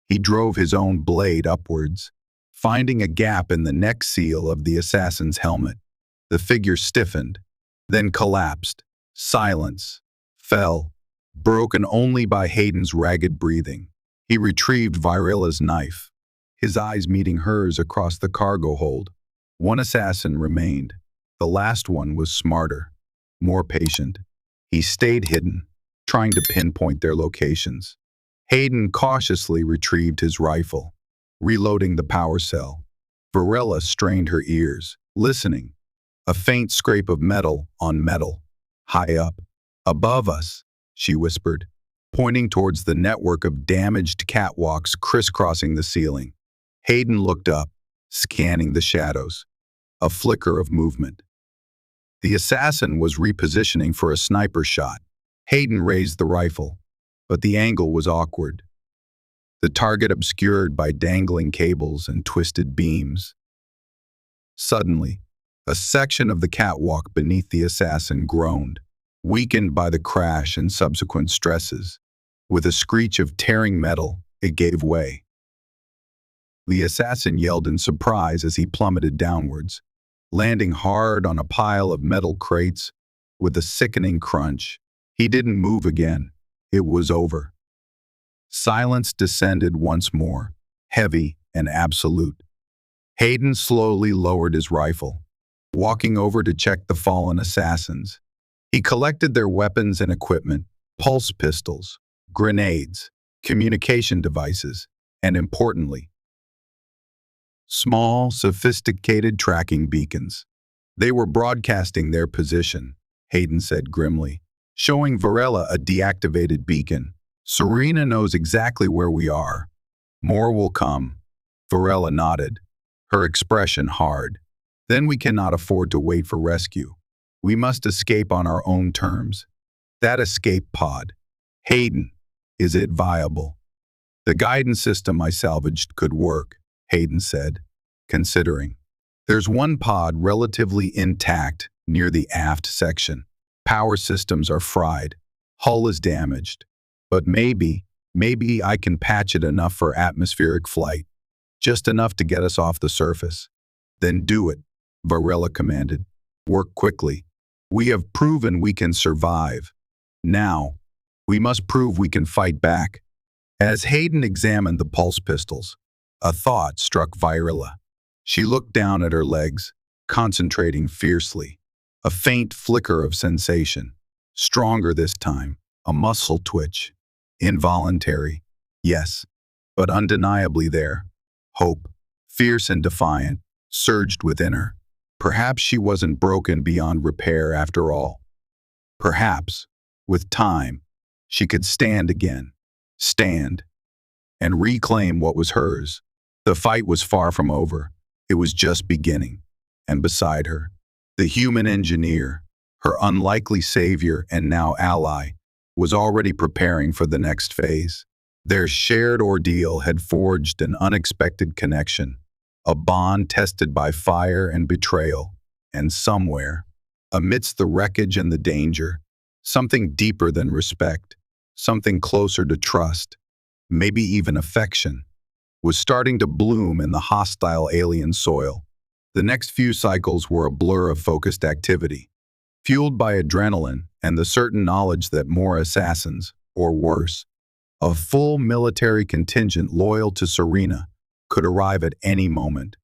He drove his own blade upwards, finding a gap in the neck seal of the assassin's helmet. The figure stiffened, then collapsed. Silence fell, broken only by Hayden's ragged breathing. He retrieved Virela's knife, his eyes meeting hers across the cargo hold. One assassin remained. The last one was smarter, more patient. He stayed hidden, trying to pinpoint their locations. Hayden cautiously retrieved his rifle, reloading the power cell. Virela strained her ears, listening. A faint scrape of metal on metal. High up, above us, she whispered, pointing towards the network of damaged catwalks crisscrossing the ceiling. Hayden looked up, scanning the shadows. A flicker of movement. The assassin was repositioning for a sniper shot. Hayden raised the rifle, but the angle was awkward. The target obscured by dangling cables and twisted beams. Suddenly, a section of the catwalk beneath the assassin groaned, weakened by the crash and subsequent stresses. With a screech of tearing metal, it gave way. The assassin yelled in surprise as he plummeted downwards, landing hard on a pile of metal crates with a sickening crunch. He didn't move again. It was over. Silence descended once more, heavy and absolute. Hayden slowly lowered his rifle, walking over to check the fallen assassins. He collected their weapons and equipment, pulse pistols, grenades, communication devices, and importantly, small, sophisticated tracking beacons. They were broadcasting their position, Hayden said grimly, showing Virela a deactivated beacon. Serena knows exactly where we are. More will come. Virela nodded, her expression hard. Then we cannot afford to wait for rescue. We must escape on our own terms. That escape pod. Hayden, is it viable? The guidance system I salvaged could work, Hayden said, considering. There's one pod relatively intact near the aft section. Power systems are fried. Hull is damaged. But maybe I can patch it enough for atmospheric flight. Just enough to get us off the surface. Then do it, Virela commanded. Work quickly. We have proven we can survive. Now, we must prove we can fight back. As Hayden examined the pulse pistols, a thought struck Virela. She looked down at her legs, concentrating fiercely. A faint flicker of sensation. Stronger this time. A muscle twitch. Involuntary. Yes, but undeniably there. Hope, fierce and defiant, surged within her. Perhaps she wasn't broken beyond repair after all. Perhaps, with time, she could stand again. Stand. And reclaim what was hers. The fight was far from over. It was just beginning. And beside her, the human engineer, her unlikely savior and now ally, was already preparing for the next phase. Their shared ordeal had forged an unexpected connection, a bond tested by fire and betrayal, and somewhere, amidst the wreckage and the danger, something deeper than respect, something closer to trust, maybe even affection, was starting to bloom in the hostile alien soil. The next few cycles were a blur of focused activity, fueled by adrenaline and the certain knowledge that more assassins, or worse, a full military contingent loyal to Serena, could arrive at any moment.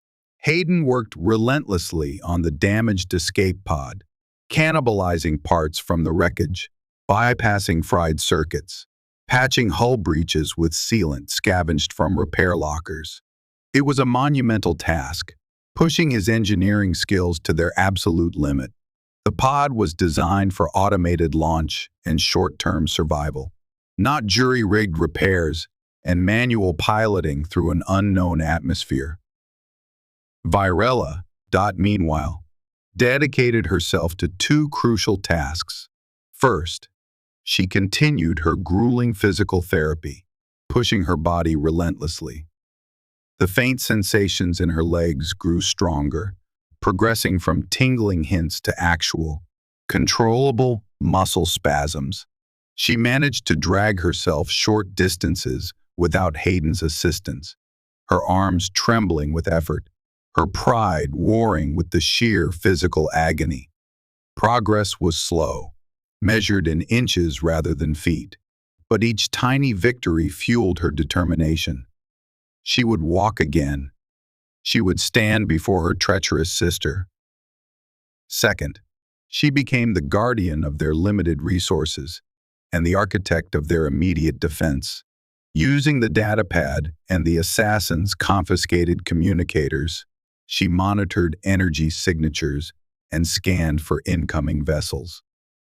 Hayden worked relentlessly on the damaged escape pod, cannibalizing parts from the wreckage, bypassing fried circuits, patching hull breaches with sealant scavenged from repair lockers. It was a monumental task, pushing his engineering skills to their absolute limit. The pod was designed for automated launch and short-term survival, not jury-rigged repairs and manual piloting through an unknown atmosphere. Virela, meanwhile, dedicated herself to two crucial tasks. First, She continued her grueling physical therapy, pushing her body relentlessly. The faint sensations in her legs grew stronger, progressing from tingling hints to actual, controllable muscle spasms. She managed to drag herself short distances without Hayden's assistance, her arms trembling with effort, her pride warring with the sheer physical agony. Progress was slow, measured in inches rather than feet, but each tiny victory fueled her determination. She would walk again. She would stand before her treacherous sister. Second, she became the guardian of their limited resources and the architect of their immediate defense. Using the datapad and the assassin's confiscated communicators, she monitored energy signatures and scanned for incoming vessels.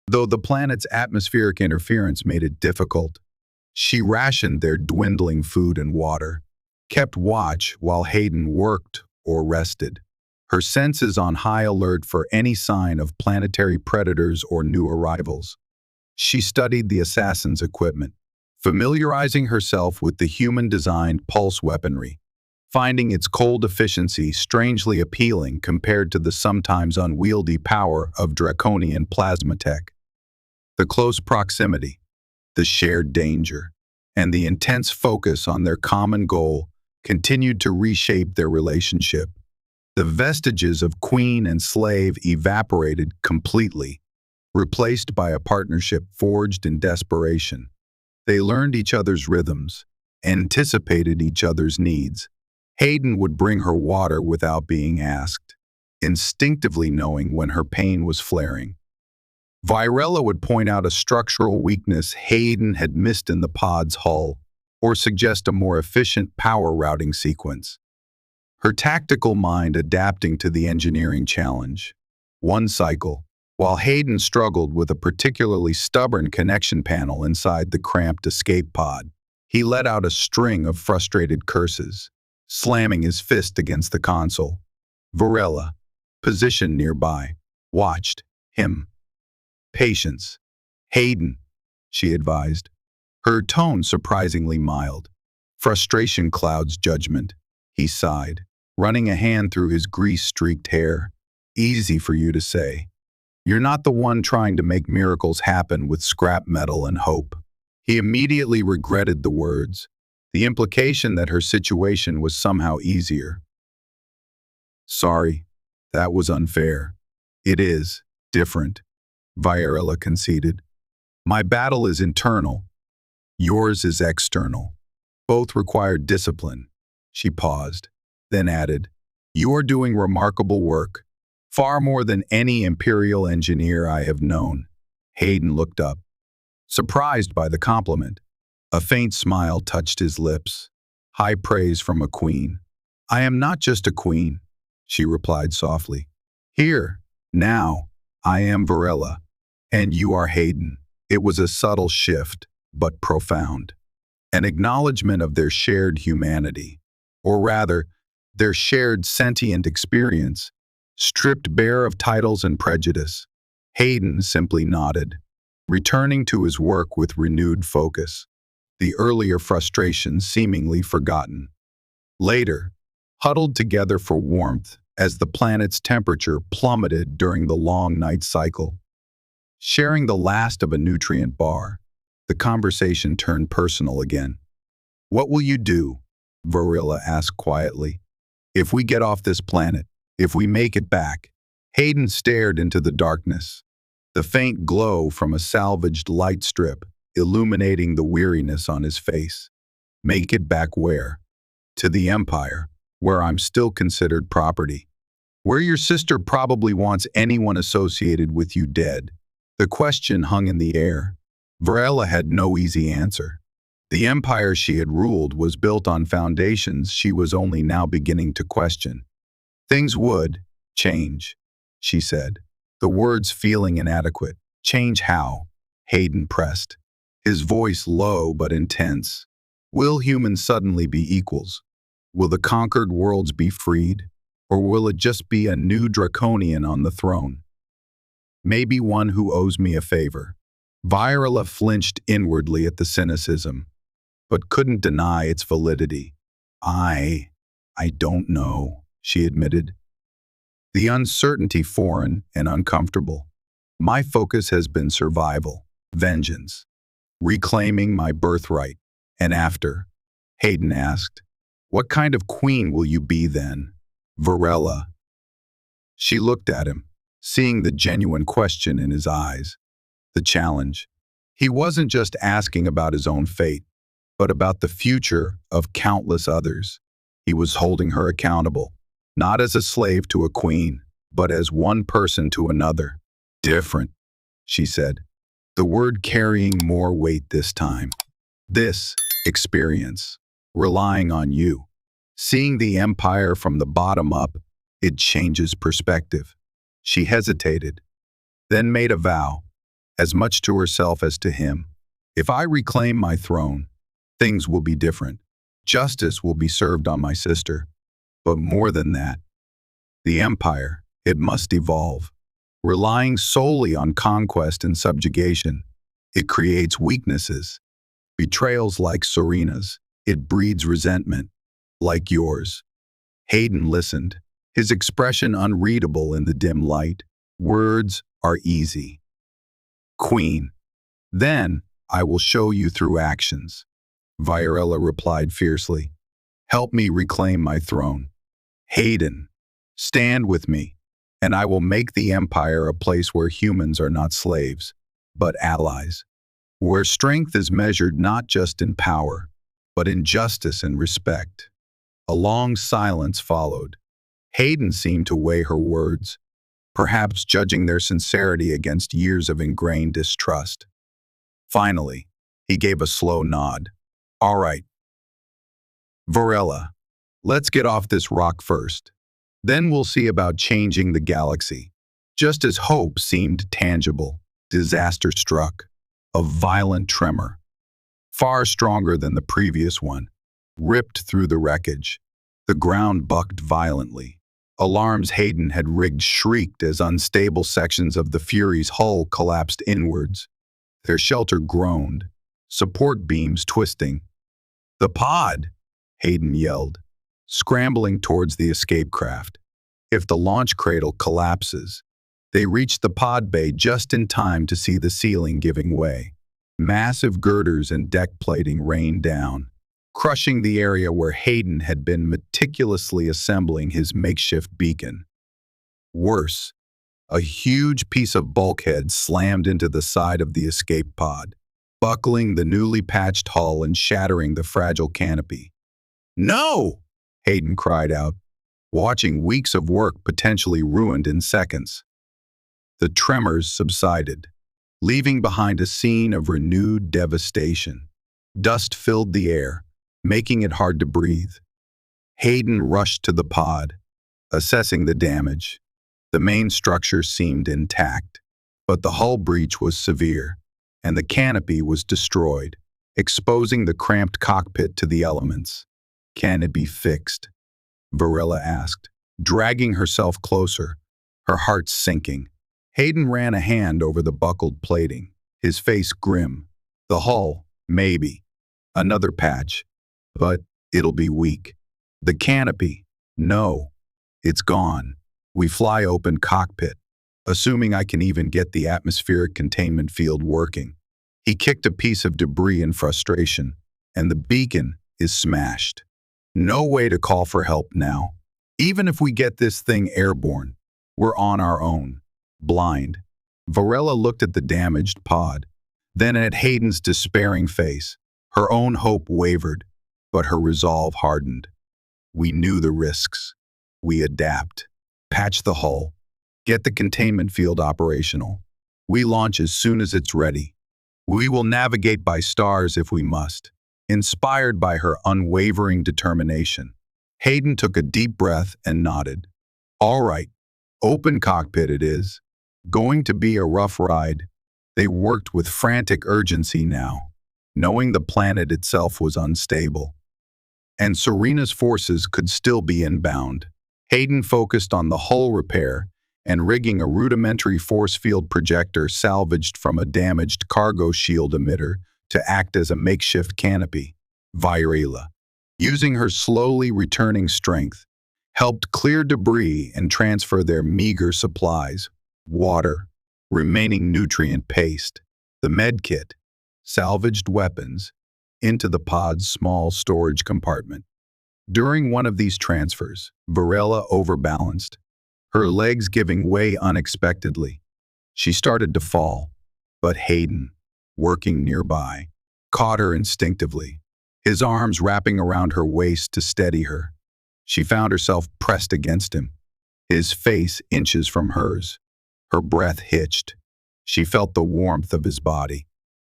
Though the planet's atmospheric interference made it difficult, she rationed their dwindling food and water, kept watch while Hayden worked or rested, her senses on high alert for any sign of planetary predators or new arrivals. She studied the assassin's equipment, familiarizing herself with the human-designed pulse weaponry, finding its cold efficiency strangely appealing compared to the sometimes unwieldy power of draconian plasma tech. The close proximity, the shared danger, and the intense focus on their common goal continued to reshape their relationship. The vestiges of queen and slave evaporated completely, replaced by a partnership forged in desperation. They learned each other's rhythms, anticipated each other's needs. Hayden would bring her water without being asked, instinctively knowing when her pain was flaring. Virela would point out a structural weakness Hayden had missed in the pod's hull, or suggest a more efficient power routing sequence. Her tactical mind adapting to the engineering challenge. One cycle, while Hayden struggled with a particularly stubborn connection panel inside the cramped escape pod, he let out a string of frustrated curses, slamming his fist against the console. Virela, positioned nearby, watched him. "Patience. Hayden," she advised, her tone surprisingly mild. "Frustration clouds judgment," he sighed, running a hand through his grease-streaked hair. "Easy for you to say. You're not the one trying to make miracles happen with scrap metal and hope." He immediately regretted the words, the implication that her situation was somehow easier. "Sorry, that was unfair." "It is different," Virela conceded. "My battle is internal. Yours is external. Both require discipline." She paused, then added, "You are doing remarkable work, far more than any Imperial engineer I have known." Hayden looked up, surprised by the compliment. A faint smile touched his lips. High praise from a queen. "I am not just a queen," she replied softly. "Here, now, I am Virela, and you are Hayden." It was a subtle shift, but profound. An acknowledgement of their shared humanity, or rather, their shared sentient experience, stripped bare of titles and prejudice. Hayden simply nodded, returning to his work with renewed focus, the earlier frustrations seemingly forgotten. Later, huddled together for warmth as the planet's temperature plummeted during the long night cycle, sharing the last of a nutrient bar, the conversation turned personal again. "What will you do?" Virela asked quietly. "If we get off this planet, if we make it back?" Hayden stared into the darkness, the faint glow from a salvaged light strip illuminating the weariness on his face. "Make it back where?" "To the Empire, where I'm still considered property. Where your sister probably wants anyone associated with you dead." The question hung in the air. Virela had no easy answer. The empire she had ruled was built on foundations she was only now beginning to question. "Things would change," she said, the words feeling inadequate. "Change how?" Hayden pressed, his voice low but intense. "Will humans suddenly be equals? Will the conquered worlds be freed? Or will it just be a new draconian on the throne? Maybe one who owes me a favor." Virela flinched inwardly at the cynicism, but couldn't deny its validity. I don't know, she admitted. The uncertainty foreign and uncomfortable. My focus has been survival, vengeance, reclaiming my birthright. And after, Hayden asked, what kind of queen will you be then? Virela. She looked at him, seeing the genuine question in his eyes, the challenge. He wasn't just asking about his own fate, but about the future of countless others. He was holding her accountable, not as a slave to a queen, but as one person to another. Different, she said, the word carrying more weight this time. This experience, relying on you. Seeing the empire from the bottom up, it changes perspective. She hesitated, then made a vow, as much to herself as to him. If I reclaim my throne, things will be different. Justice will be served on my sister. But more than that, the empire, it must evolve. Relying solely on conquest and subjugation, it creates weaknesses. Betrayals like Serena's, it breeds resentment, like yours. Hayden listened, his expression unreadable in the dim light. Words are easy. Queen, then I will show you through actions. Virela replied fiercely. Help me reclaim my throne. Hayden, stand with me, and I will make the empire a place where humans are not slaves, but allies. Where strength is measured not just in power, but in justice and respect. A long silence followed. Hayden seemed to weigh her words, perhaps judging their sincerity against years of ingrained distrust. Finally, he gave a slow nod. All right. Virela, let's get off this rock first. Then we'll see about changing the galaxy. Just as hope seemed tangible, disaster struck. A violent tremor, far stronger than the previous one, ripped through the wreckage. The ground bucked violently. Alarms Hayden had rigged shrieked as unstable sections of the Fury's hull collapsed inwards. Their shelter groaned, support beams twisting. The pod, Hayden yelled, scrambling towards the escape craft. If the launch cradle collapses, they reached the pod bay just in time to see the ceiling giving way. Massive girders and deck plating rained down, crushing the area where Hayden had been meticulously assembling his makeshift beacon. Worse, a huge piece of bulkhead slammed into the side of the escape pod, buckling the newly patched hull and shattering the fragile canopy. No! Hayden cried out, watching weeks of work potentially ruined in seconds. The tremors subsided, leaving behind a scene of renewed devastation. Dust filled the air, making it hard to breathe. Hayden rushed to the pod, assessing the damage. The main structure seemed intact, but the hull breach was severe, and the canopy was destroyed, exposing the cramped cockpit to the elements. Can it be fixed? Virela asked, dragging herself closer, her heart sinking. Hayden ran a hand over the buckled plating, his face grim. The hull, maybe. Another patch. But it'll be weak. The canopy, no. It's gone. We fly open cockpit, assuming I can even get the atmospheric containment field working. He kicked a piece of debris in frustration, and the beacon is smashed. No way to call for help now. Even if we get this thing airborne, we're on our own. Blind. Virela looked at the damaged pod, then at Hayden's despairing face. Her own hope wavered, but her resolve hardened. We knew the risks. We adapt. Patch the hull. Get the containment field operational. We launch as soon as it's ready. We will navigate by stars if we must. Inspired by her unwavering determination, Hayden took a deep breath and nodded. All right, open cockpit it is. Going to be a rough ride. They worked with frantic urgency now, knowing the planet itself was unstable. And Serena's forces could still be inbound. Hayden focused on the hull repair, and rigging a rudimentary force field projector salvaged from a damaged cargo shield emitter to act as a makeshift canopy. Virela, using her slowly returning strength, helped clear debris and transfer their meager supplies, water, remaining nutrient paste, the medkit, salvaged weapons, into the pod's small storage compartment. During one of these transfers, Virela overbalanced, her legs giving way unexpectedly. She started to fall, but Hayden, working nearby, caught her instinctively, his arms wrapping around her waist to steady her. She found herself pressed against him, his face inches from hers. Her breath hitched. She felt the warmth of his body,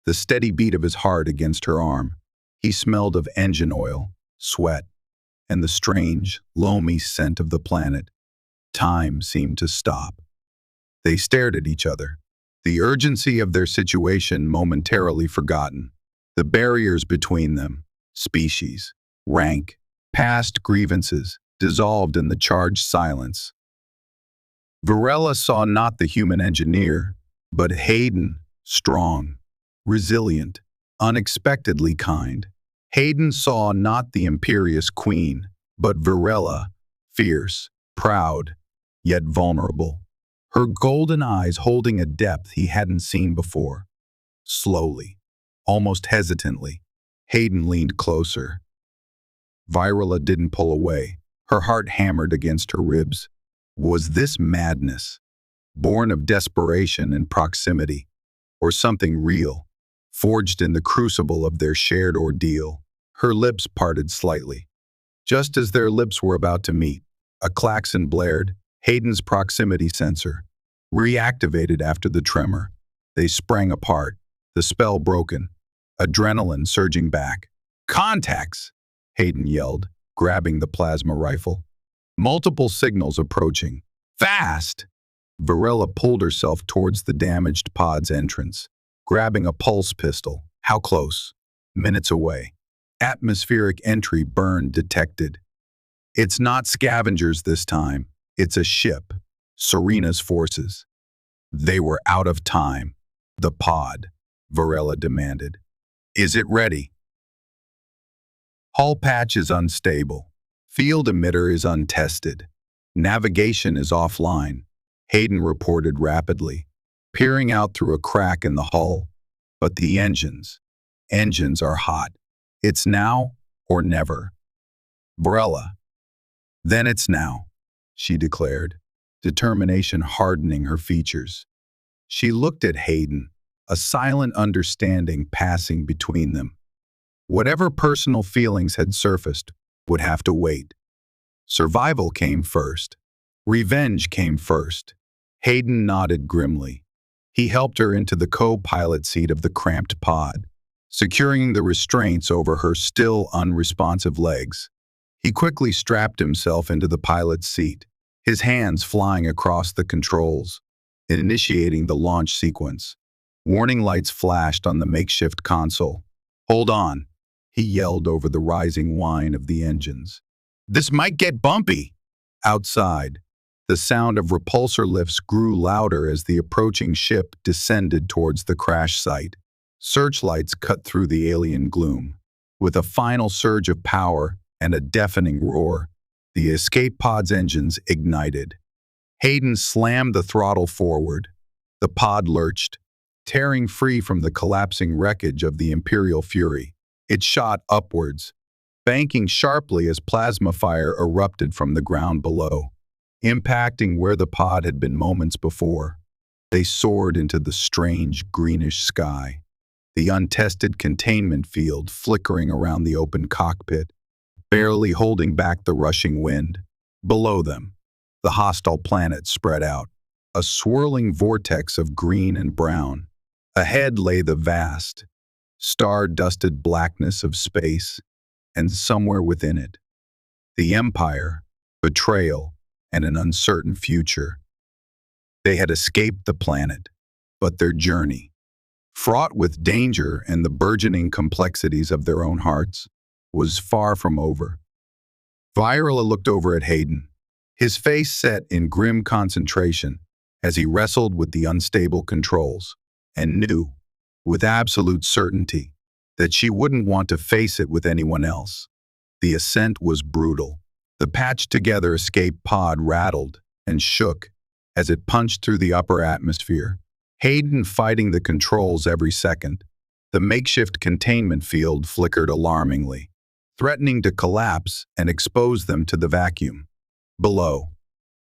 the steady beat of his heart against her arm. He smelled of engine oil, sweat, and the strange, loamy scent of the planet. Time seemed to stop. They stared at each other, the urgency of their situation momentarily forgotten. The barriers between them, species, rank, past grievances, dissolved in the charged silence. Virela saw not the human engineer, but Hayden, strong, resilient, unexpectedly kind. Hayden saw not the imperious queen, but Virela, fierce, proud, yet vulnerable, her golden eyes holding a depth he hadn't seen before. Slowly, almost hesitantly, Hayden leaned closer. Virela didn't pull away. Her heart hammered against her ribs. Was this madness, born of desperation and proximity, or something real, forged in the crucible of their shared ordeal? Her lips parted slightly. Just as their lips were about to meet, a klaxon blared, Hayden's proximity sensor, reactivated after the tremor. They sprang apart, the spell broken, adrenaline surging back. "Contacts!" Hayden yelled, grabbing the plasma rifle. Multiple signals approaching. "Fast!" Virela pulled herself towards the damaged pod's entrance, grabbing a pulse pistol. How close? Minutes away. Atmospheric entry burn detected. It's not scavengers this time. It's a ship. Serena's forces. They were out of time. The pod, Virela demanded. "Is it ready?" Hull patch is unstable. Field emitter is untested. Navigation is offline, Hayden reported rapidly, peering out through a crack in the hull. But the engines are hot. It's now or never. Virela. Then it's now, she declared, determination hardening her features. She looked at Hayden, a silent understanding passing between them. Whatever personal feelings had surfaced would have to wait. Survival came first. Revenge came first. Hayden nodded grimly. He helped her into the co-pilot seat of the cramped pod, securing the restraints over her still unresponsive legs. He quickly strapped himself into the pilot's seat, his hands flying across the controls, initiating the launch sequence. Warning lights flashed on the makeshift console. "Hold on," he yelled over the rising whine of the engines. "This might get bumpy." Outside, the sound of repulsor lifts grew louder as the approaching ship descended towards the crash site. Searchlights cut through the alien gloom. With a final surge of power and a deafening roar, the escape pod's engines ignited. Hayden slammed the throttle forward. The pod lurched, tearing free from the collapsing wreckage of the Imperial Fury. It shot upwards, banking sharply as plasma fire erupted from the ground below, impacting where the pod had been moments before. They soared into the strange greenish sky, the untested containment field flickering around the open cockpit, barely holding back the rushing wind. Below them, the hostile planet spread out, a swirling vortex of green and brown. Ahead lay the vast, star-dusted blackness of space, and somewhere within it, the Empire, betrayal, and an uncertain future. They had escaped the planet, but their journey, fraught with danger and the burgeoning complexities of their own hearts, was far from over. Virela looked over at Hayden, his face set in grim concentration as he wrestled with the unstable controls, and knew, with absolute certainty, that she wouldn't want to face it with anyone else. The ascent was brutal. The patched-together escape pod rattled and shook as it punched through the upper atmosphere, Hayden fighting the controls every second. The makeshift containment field flickered alarmingly, threatening to collapse and expose them to the vacuum. Below,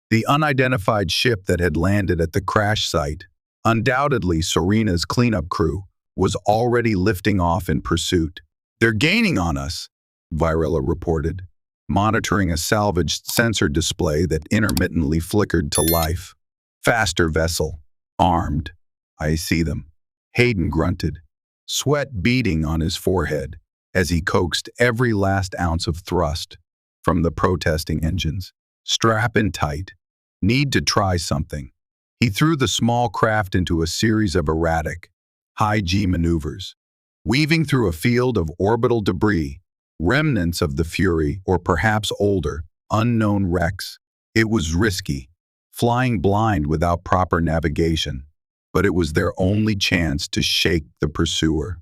the unidentified ship that had landed at the crash site, undoubtedly Serena's cleanup crew, was already lifting off in pursuit. "They're gaining on us," Virela reported, monitoring a salvaged sensor display that intermittently flickered to life. "Faster vessel. Armed. I see them," Hayden grunted, sweat beading on his forehead as he coaxed every last ounce of thrust from the protesting engines. "Strap in tight. Need to try something." He threw the small craft into a series of erratic, high-G maneuvers, weaving through a field of orbital debris, remnants of the Fury or perhaps older, unknown wrecks. It was risky, flying blind without proper navigation, but it was their only chance to shake the pursuer.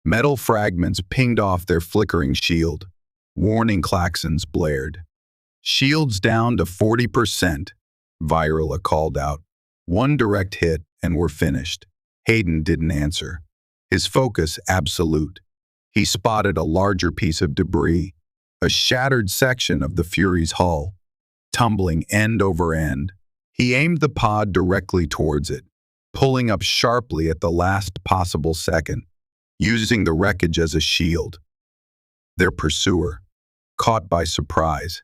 Metal fragments pinged off their flickering shield. Warning klaxons blared. "Shields down to 40%, Virela called out. "One direct hit and we're finished." Hayden didn't answer, his focus absolute. He spotted a larger piece of debris, a shattered section of the Fury's hull, tumbling end over end. He aimed the pod directly towards it, pulling up sharply at the last possible second, using the wreckage as a shield. Their pursuer, caught by surprise,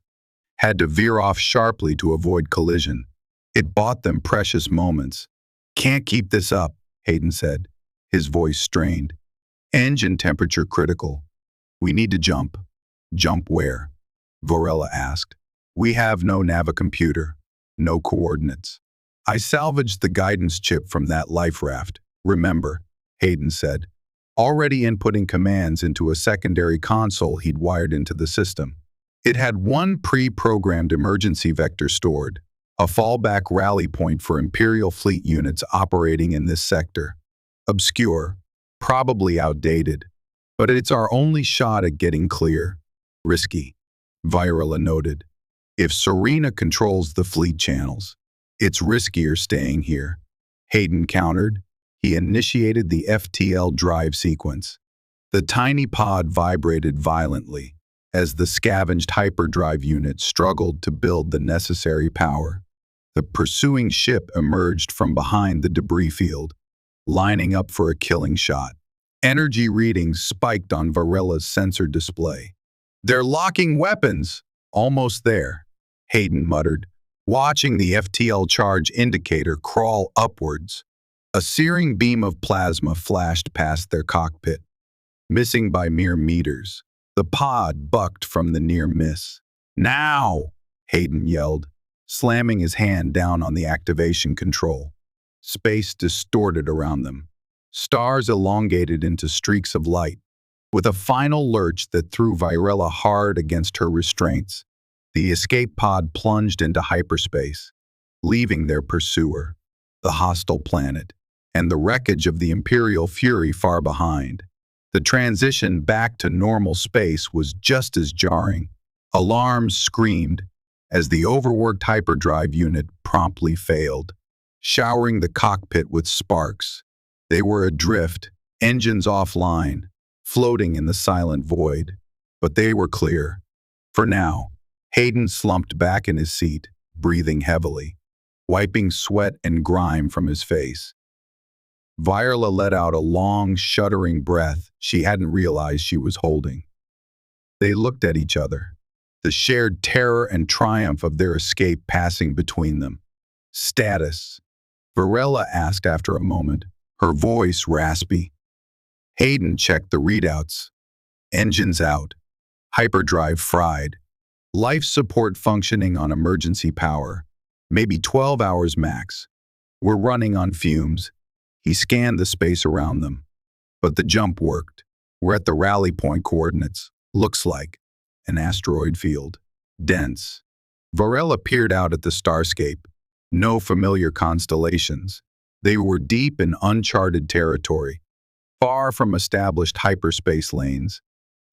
had to veer off sharply to avoid collision. It bought them precious moments. "Can't keep this up," Hayden said, his voice strained. "Engine temperature critical. We need to jump." "Jump where?" Virela asked. "We have no navicomputer, no coordinates." "I salvaged the guidance chip from that life raft, remember," Hayden said, already inputting commands into a secondary console he'd wired into the system. It had one pre-programmed emergency vector stored, a fallback rally point for Imperial fleet units operating in this sector. Obscure, probably outdated, but it's our only shot at getting clear. "Risky," Virela noted. "If Serena controls the fleet channels, it's riskier staying here." Hayden countered. He initiated the FTL drive sequence. The tiny pod vibrated violently as the scavenged hyperdrive unit struggled to build the necessary power. The pursuing ship emerged from behind the debris field, lining up for a killing shot. Energy readings spiked on Virela's sensor display. "They're locking weapons!" "Almost there," Hayden muttered, watching the FTL charge indicator crawl upwards. A searing beam of plasma flashed past their cockpit, missing by mere meters. The pod bucked from the near miss. "Now!" Hayden yelled, slamming his hand down on the activation control. Space distorted around them. Stars elongated into streaks of light. With a final lurch that threw Virela hard against her restraints, the escape pod plunged into hyperspace, leaving their pursuer, the hostile planet, and the wreckage of the Imperial Fury far behind. The transition back to normal space was just as jarring. Alarms screamed as the overworked hyperdrive unit promptly failed, showering the cockpit with sparks. They were adrift, engines offline, floating in the silent void. But they were clear. For now, Hayden slumped back in his seat, breathing heavily, wiping sweat and grime from his face. Virela let out a long, shuddering breath she hadn't realized she was holding. They looked at each other, the shared terror and triumph of their escape passing between them. "Status?" Virela asked after a moment, her voice raspy. Hayden checked the readouts. Engines out. Hyperdrive fried. Life support functioning on emergency power. Maybe 12 hours max. We're running on fumes. He scanned the space around them. But the jump worked. We're at the rally point coordinates. Looks like an asteroid field. Dense. Virela peered out at the starscape. No familiar constellations. They were deep in uncharted territory, far from established hyperspace lanes.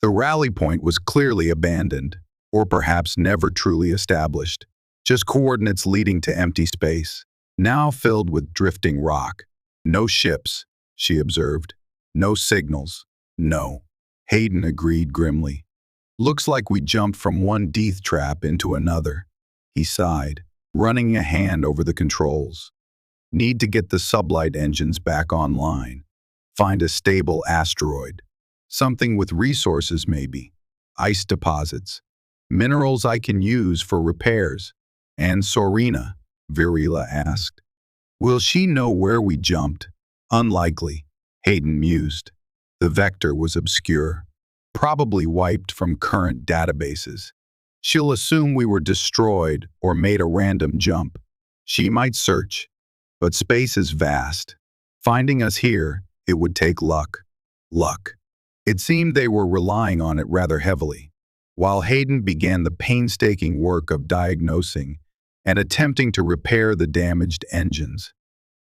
The rally point was clearly abandoned, or perhaps never truly established. Just coordinates leading to empty space, now filled with drifting rock. No ships, she observed. No signals. No. Hayden agreed grimly. Looks like we jumped from one death trap into another. He sighed, running a hand over the controls. Need to get the sublight engines back online. Find a stable asteroid. Something with resources maybe. Ice deposits. Minerals I can use for repairs. And Sorina, Virela asked. Will she know where we jumped? Unlikely, Hayden mused. The vector was obscure, probably wiped from current databases. She'll assume we were destroyed or made a random jump. She might search, but space is vast. Finding us here, it would take luck. Luck. It seemed they were relying on it rather heavily, while Hayden began the painstaking work of diagnosing and attempting to repair the damaged engines.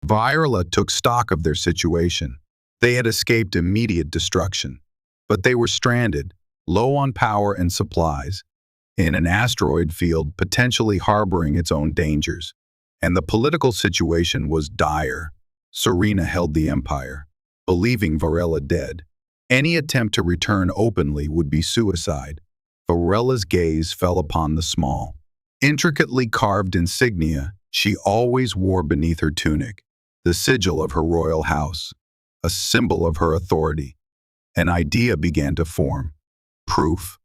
Virela took stock of their situation. They had escaped immediate destruction, but they were stranded, low on power and supplies, in an asteroid field potentially harboring its own dangers. And the political situation was dire. Sorina held the empire, believing Virela dead. Any attempt to return openly would be suicide. Virela's gaze fell upon the small, intricately carved insignia she always wore beneath her tunic, the sigil of her royal house, a symbol of her authority. An idea began to form. Proof.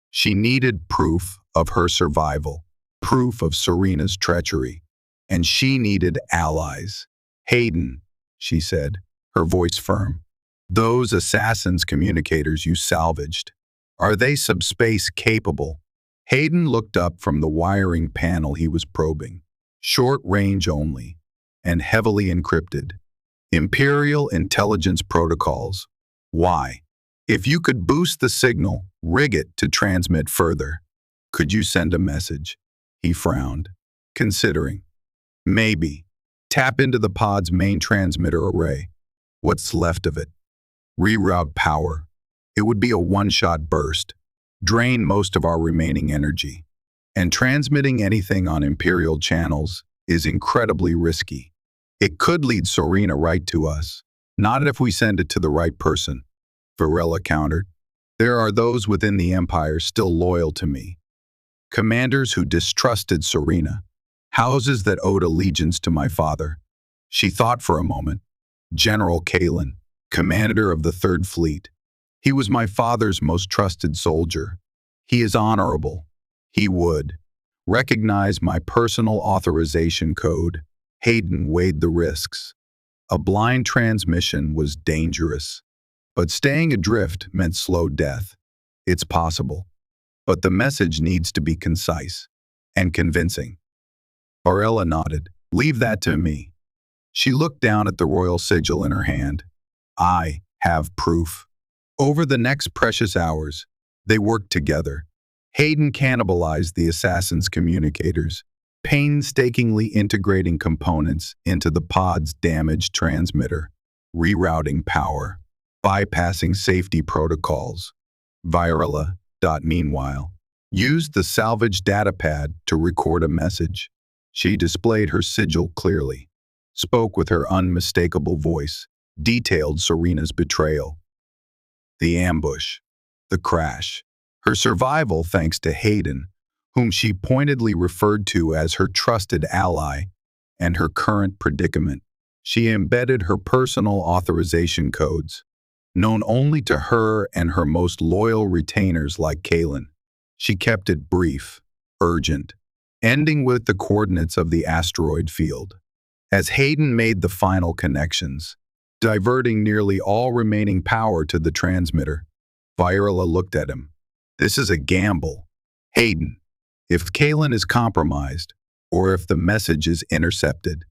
She needed proof of her survival, proof of Sorina's treachery, and she needed allies. Hayden, she said, her voice firm. Those assassins communicators you salvaged, are they subspace capable? Hayden looked up from the wiring panel he was probing. Short range only, and heavily encrypted. Imperial intelligence protocols. Why? If you could boost the signal, rig it to transmit further. Could you send a message? He frowned, considering. Maybe. Tap into the pod's main transmitter array. What's left of it? Reroute power. It would be a one-shot burst. Drain most of our remaining energy. And transmitting anything on Imperial channels is incredibly risky. It could lead Sorina right to us. Not if we send it to the right person, Virela countered. There are those within the Empire still loyal to me. Commanders who distrusted Sorina. Houses that owed allegiance to my father. She thought for a moment. General Kalen, commander of the Third Fleet. He was my father's most trusted soldier. He is honorable. He would recognize my personal authorization code. Hayden weighed the risks. A blind transmission was dangerous, but staying adrift meant slow death. It's possible, but the message needs to be concise and convincing. Virela nodded. Leave that to me. She looked down at the royal sigil in her hand. I have proof. Over the next precious hours, they worked together. Hayden cannibalized the assassin's communicators, painstakingly integrating components into the pod's damaged transmitter, rerouting power, bypassing safety protocols. Virela, meanwhile, used the salvage datapad to record a message. She displayed her sigil clearly, spoke with her unmistakable voice, detailed Sorina's betrayal. The ambush, the crash, her survival thanks to Hayden, whom she pointedly referred to as her trusted ally, and her current predicament. She embedded her personal authorization codes, known only to her and her most loyal retainers like Kalen. She kept it brief, urgent, ending with the coordinates of the asteroid field. As Hayden made the final connections, diverting nearly all remaining power to the transmitter, Virela looked at him. This is a gamble. Hayden, if Kalen is compromised, or if the message is intercepted,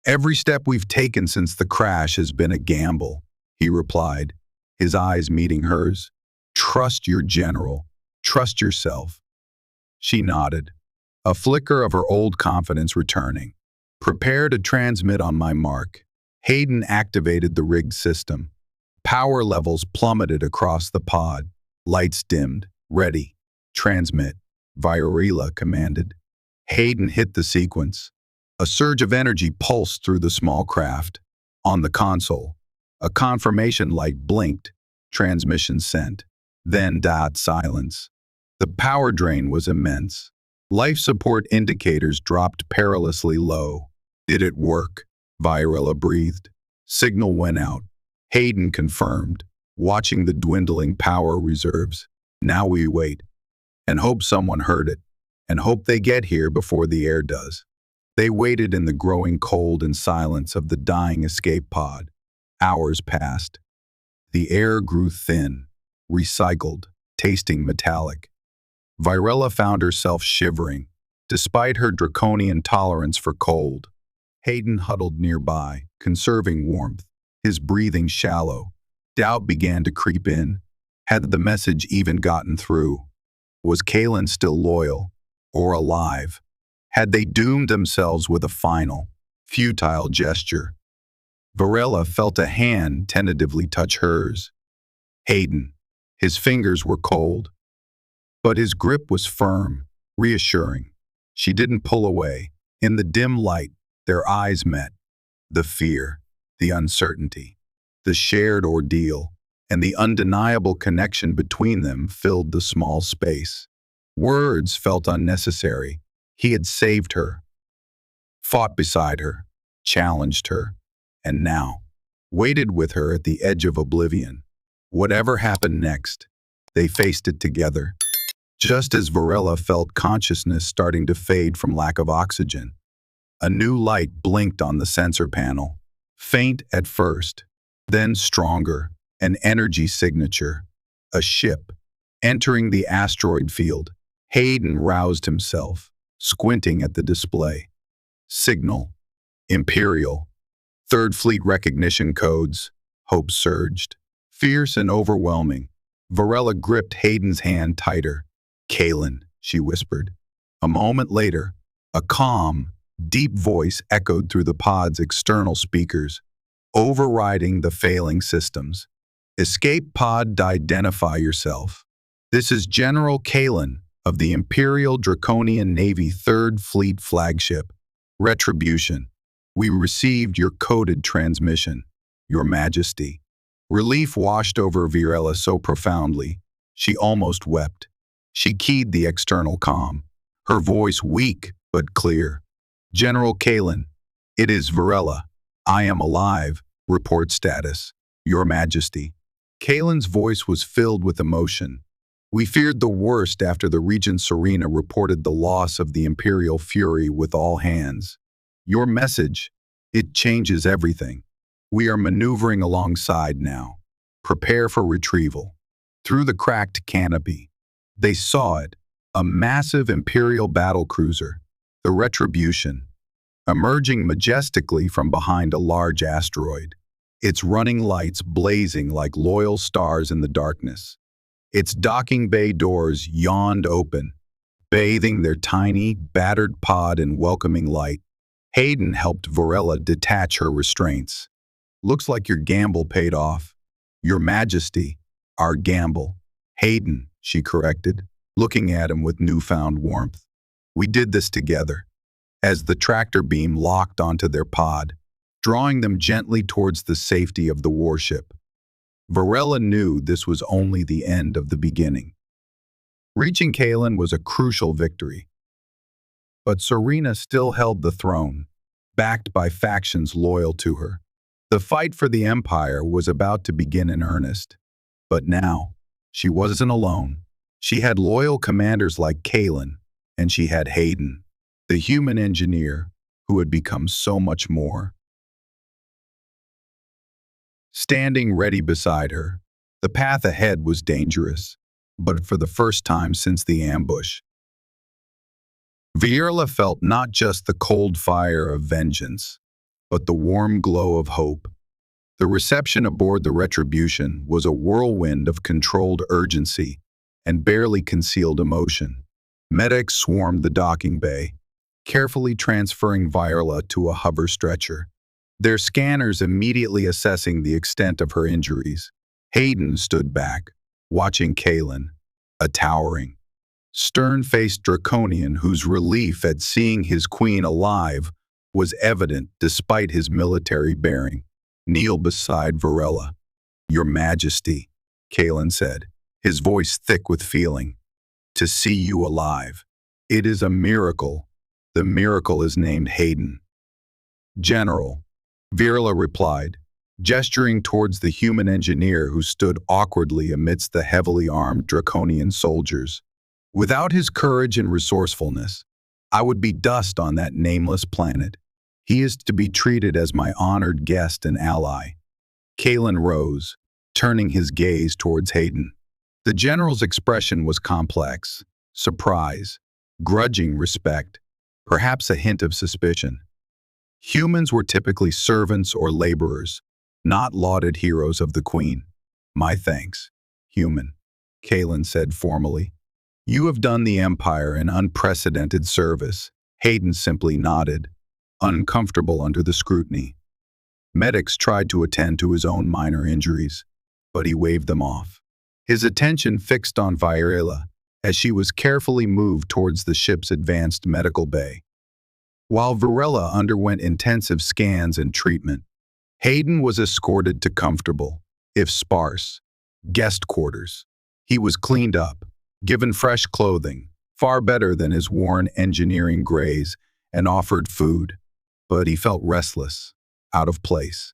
every step we've taken since the crash has been a gamble, he replied, his eyes meeting hers. Trust your general. Trust yourself. She nodded. a flicker of her old confidence returning. Prepare to transmit on my mark. Hayden activated the rigged system. Power levels plummeted across the pod. Lights dimmed. Ready. Transmit. Virela commanded. Hayden hit the sequence. A surge of energy pulsed through the small craft. On the console, a confirmation light blinked. Transmission sent. Then died silence. The power drain was immense. Life support indicators dropped perilously low. Did it work? Virela breathed. Signal went out. Hayden confirmed, watching the dwindling power reserves. Now we wait, and hope someone heard it, and hope they get here before the air does. They waited in the growing cold and silence of the dying escape pod. Hours passed. The air grew thin, recycled, tasting metallic. Virela found herself shivering, despite her draconian tolerance for cold. Hayden huddled nearby, conserving warmth, his breathing shallow. Doubt began to creep in. Had the message even gotten through? Was Kaylin still loyal or alive? Had they doomed themselves with a final, futile gesture? Virela felt a hand tentatively touch hers. Hayden. His fingers were cold, but his grip was firm, reassuring. She didn't pull away. In the dim light, their eyes met. The fear, the uncertainty, the shared ordeal, and the undeniable connection between them filled the small space. Words felt unnecessary. He had saved her, fought beside her, challenged her, and now waited with her at the edge of oblivion. Whatever happened next, they faced it together. Just as Virela felt consciousness starting to fade from lack of oxygen, a new light blinked on the sensor panel, faint at first, then stronger, an energy signature, a ship, entering the asteroid field. Hayden roused himself, squinting at the display. Signal, Imperial, Third Fleet recognition codes. Hope surged. Fierce and overwhelming, Virela gripped Hayden's hand tighter. Kaylin, she whispered. A moment later, a calm, deep voice echoed through the pod's external speakers, overriding the failing systems. Escape pod to identify yourself. This is General Kaylin of the Imperial Draconian Navy 3rd Fleet flagship, Retribution. We received your coded transmission, Your Majesty. Relief washed over Virela so profoundly, she almost wept. She keyed the external comm, her voice weak but clear. General Kaylin, it is Virela. I am alive. Report status. Your Majesty. Kaylin's voice was filled with emotion. We feared the worst after the Regent Serena reported the loss of the Imperial Fury with all hands. Your message, it changes everything. We are maneuvering alongside now. Prepare for retrieval. Through the cracked canopy, they saw it, a massive Imperial battlecruiser, the Retribution, emerging majestically from behind a large asteroid, its running lights blazing like loyal stars in the darkness. Its docking bay doors yawned open, bathing their tiny, battered pod in welcoming light. Hayden helped Virela detach her restraints. Looks like your gamble paid off. Your Majesty, our gamble. Hayden, she corrected, looking at him with newfound warmth. We did this together. As the tractor beam locked onto their pod, drawing them gently towards the safety of the warship. Virela knew this was only the end of the beginning. Reaching Kaylin was a crucial victory. But Serena still held the throne, backed by factions loyal to her. The fight for the Empire was about to begin in earnest. But now, she wasn't alone. She had loyal commanders like Kaylin, and she had Hayden, the human engineer who had become so much more. Standing ready beside her, the path ahead was dangerous, but for the first time since the ambush, Virela felt not just the cold fire of vengeance, but the warm glow of hope. The reception aboard the Retribution was a whirlwind of controlled urgency and barely concealed emotion. Medics swarmed the docking bay, carefully transferring Virela to a hover stretcher, their scanners immediately assessing the extent of her injuries. Hayden stood back, watching Kalen, a towering, stern-faced draconian whose relief at seeing his queen alive was evident despite his military bearing. Kneel beside Virela. Your Majesty, Kalen said, his voice thick with feeling. To see you alive. It is a miracle. The miracle is named Hayden. General, Virela replied, gesturing towards the human engineer who stood awkwardly amidst the heavily armed draconian soldiers. Without his courage and resourcefulness, I would be dust on that nameless planet. He is to be treated as my honored guest and ally. Kalen rose, turning his gaze towards Hayden. The general's expression was complex: surprise, grudging respect, perhaps a hint of suspicion. Humans were typically servants or laborers, not lauded heroes of the Queen. My thanks, human, Kalen said formally. You have done the Empire an unprecedented service. Hayden simply nodded, uncomfortable under the scrutiny. Medics tried to attend to his own minor injuries, but he waved them off. His attention fixed on Virela as she was carefully moved towards the ship's advanced medical bay. While Virela underwent intensive scans and treatment, Hayden was escorted to comfortable, if sparse, guest quarters. He was cleaned up, given fresh clothing, far better than his worn engineering grays, and offered food. But he felt restless, out of place.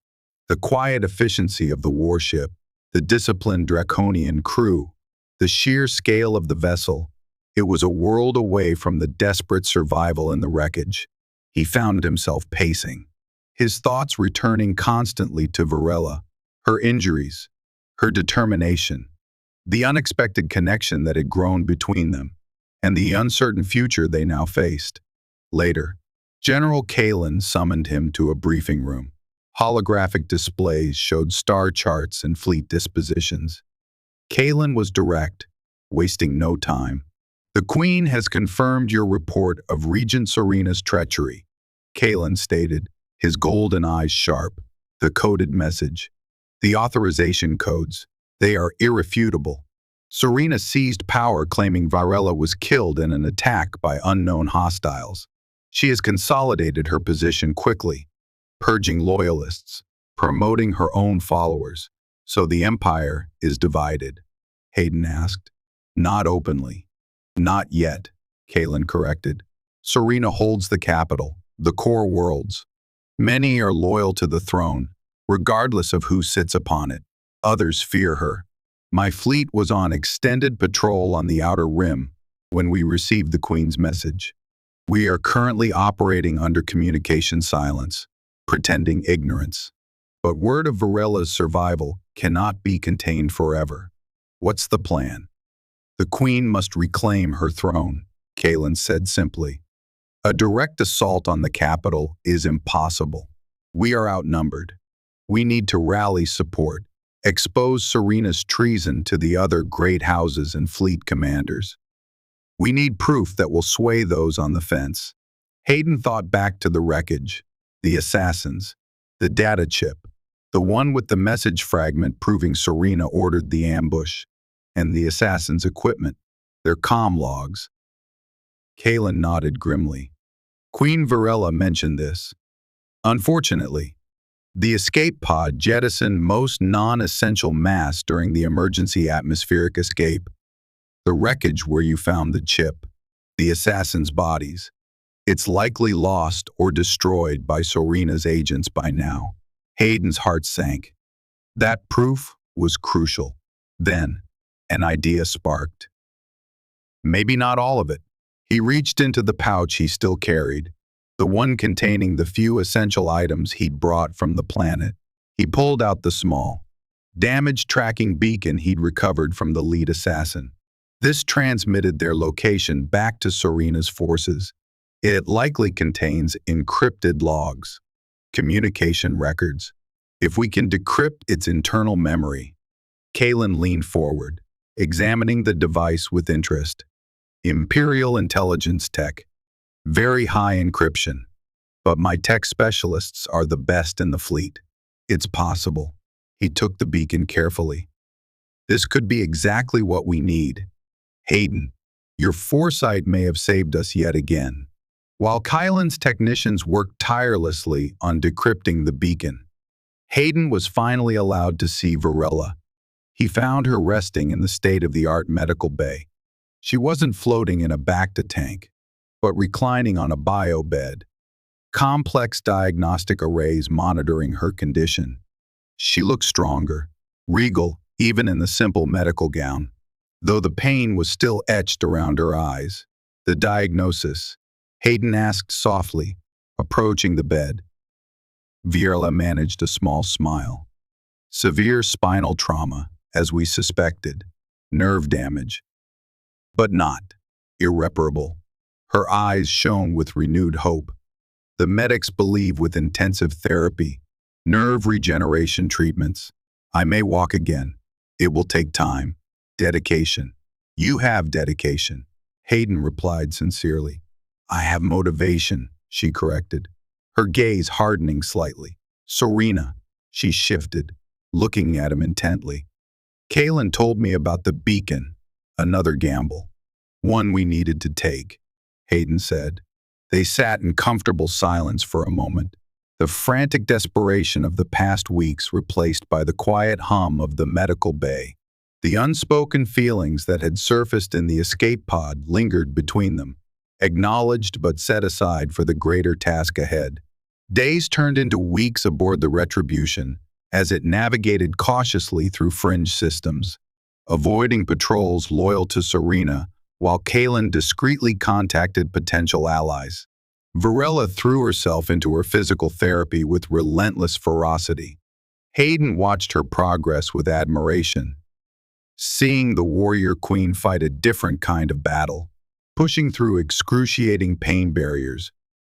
The quiet efficiency of the warship, the disciplined draconian crew, the sheer scale of the vessel, it was a world away from the desperate survival in the wreckage. He found himself pacing, his thoughts returning constantly to Virela, her injuries, her determination, the unexpected connection that had grown between them, and the uncertain future they now faced. Later, General Kalen summoned him to a briefing room. Holographic displays showed star charts and fleet dispositions. Kalen was direct, wasting no time. The Queen has confirmed your report of Regent Serena's treachery, Kalen stated, his golden eyes sharp. The coded message, the authorization codes, they are irrefutable. Serena seized power claiming Virela was killed in an attack by unknown hostiles. She has consolidated her position quickly, purging loyalists, promoting her own followers. So the Empire is divided, Hayden asked. Not openly. Not yet, Kalen corrected. Serena holds the capital, the core worlds. Many are loyal to the throne, regardless of who sits upon it. Others fear her. My fleet was on extended patrol on the outer rim when we received the Queen's message. We are currently operating under communication silence, pretending ignorance. But word of Virela's survival cannot be contained forever. What's the plan? The Queen must reclaim her throne, Kalen said simply. A direct assault on the capital is impossible. We are outnumbered. We need to rally support, expose Serena's treason to the other great houses and fleet commanders. We need proof that will sway those on the fence. Hayden thought back to the wreckage, the assassins, the data chip, the one with the message fragment proving Serena ordered the ambush, and the assassins' equipment, their comm logs. Kalen nodded grimly. Queen Virela mentioned this. Unfortunately, the escape pod jettisoned most non-essential mass during the emergency atmospheric escape. The wreckage where you found the chip, the assassins' bodies, it's likely lost or destroyed by Serena's agents by now. Hayden's heart sank. That proof was crucial. Then, an idea sparked. Maybe not all of it. He reached into the pouch he still carried, the one containing the few essential items he'd brought from the planet. He pulled out the small, damaged tracking beacon he'd recovered from the lead assassin. This transmitted their location back to Serena's forces. It likely contains encrypted logs, communication records. If we can decrypt its internal memory. Kalen leaned forward, examining the device with interest. Imperial intelligence tech. Very high encryption. But my tech specialists are the best in the fleet. It's possible. He took the beacon carefully. This could be exactly what we need. Hayden, your foresight may have saved us yet again. While Kylan's technicians worked tirelessly on decrypting the beacon, Hayden was finally allowed to see Virela. He found her resting in the state-of-the-art medical bay. She wasn't floating in a Bacta tank, but reclining on a bio bed, complex diagnostic arrays monitoring her condition. She looked stronger, regal, even in the simple medical gown, though the pain was still etched around her eyes. The diagnosis, Hayden asked softly, approaching the bed. Virela managed a small smile. Severe spinal trauma, as we suspected. Nerve damage. But not irreparable. Her eyes shone with renewed hope. The medics believe with intensive therapy, nerve regeneration treatments, I may walk again. It will take time. Dedication. You have dedication. Hayden replied sincerely. I have motivation, she corrected, her gaze hardening slightly. Serena, she shifted, looking at him intently. Kalen told me about the beacon, another gamble. One we needed to take, Hayden said. They sat in comfortable silence for a moment, the frantic desperation of the past weeks replaced by the quiet hum of the medical bay. The unspoken feelings that had surfaced in the escape pod lingered between them, acknowledged but set aside for the greater task ahead. Days turned into weeks aboard the Retribution as it navigated cautiously through fringe systems, avoiding patrols loyal to Serena while Kalen discreetly contacted potential allies. Virela threw herself into her physical therapy with relentless ferocity. Hayden watched her progress with admiration, seeing the warrior queen fight a different kind of battle, pushing through excruciating pain barriers,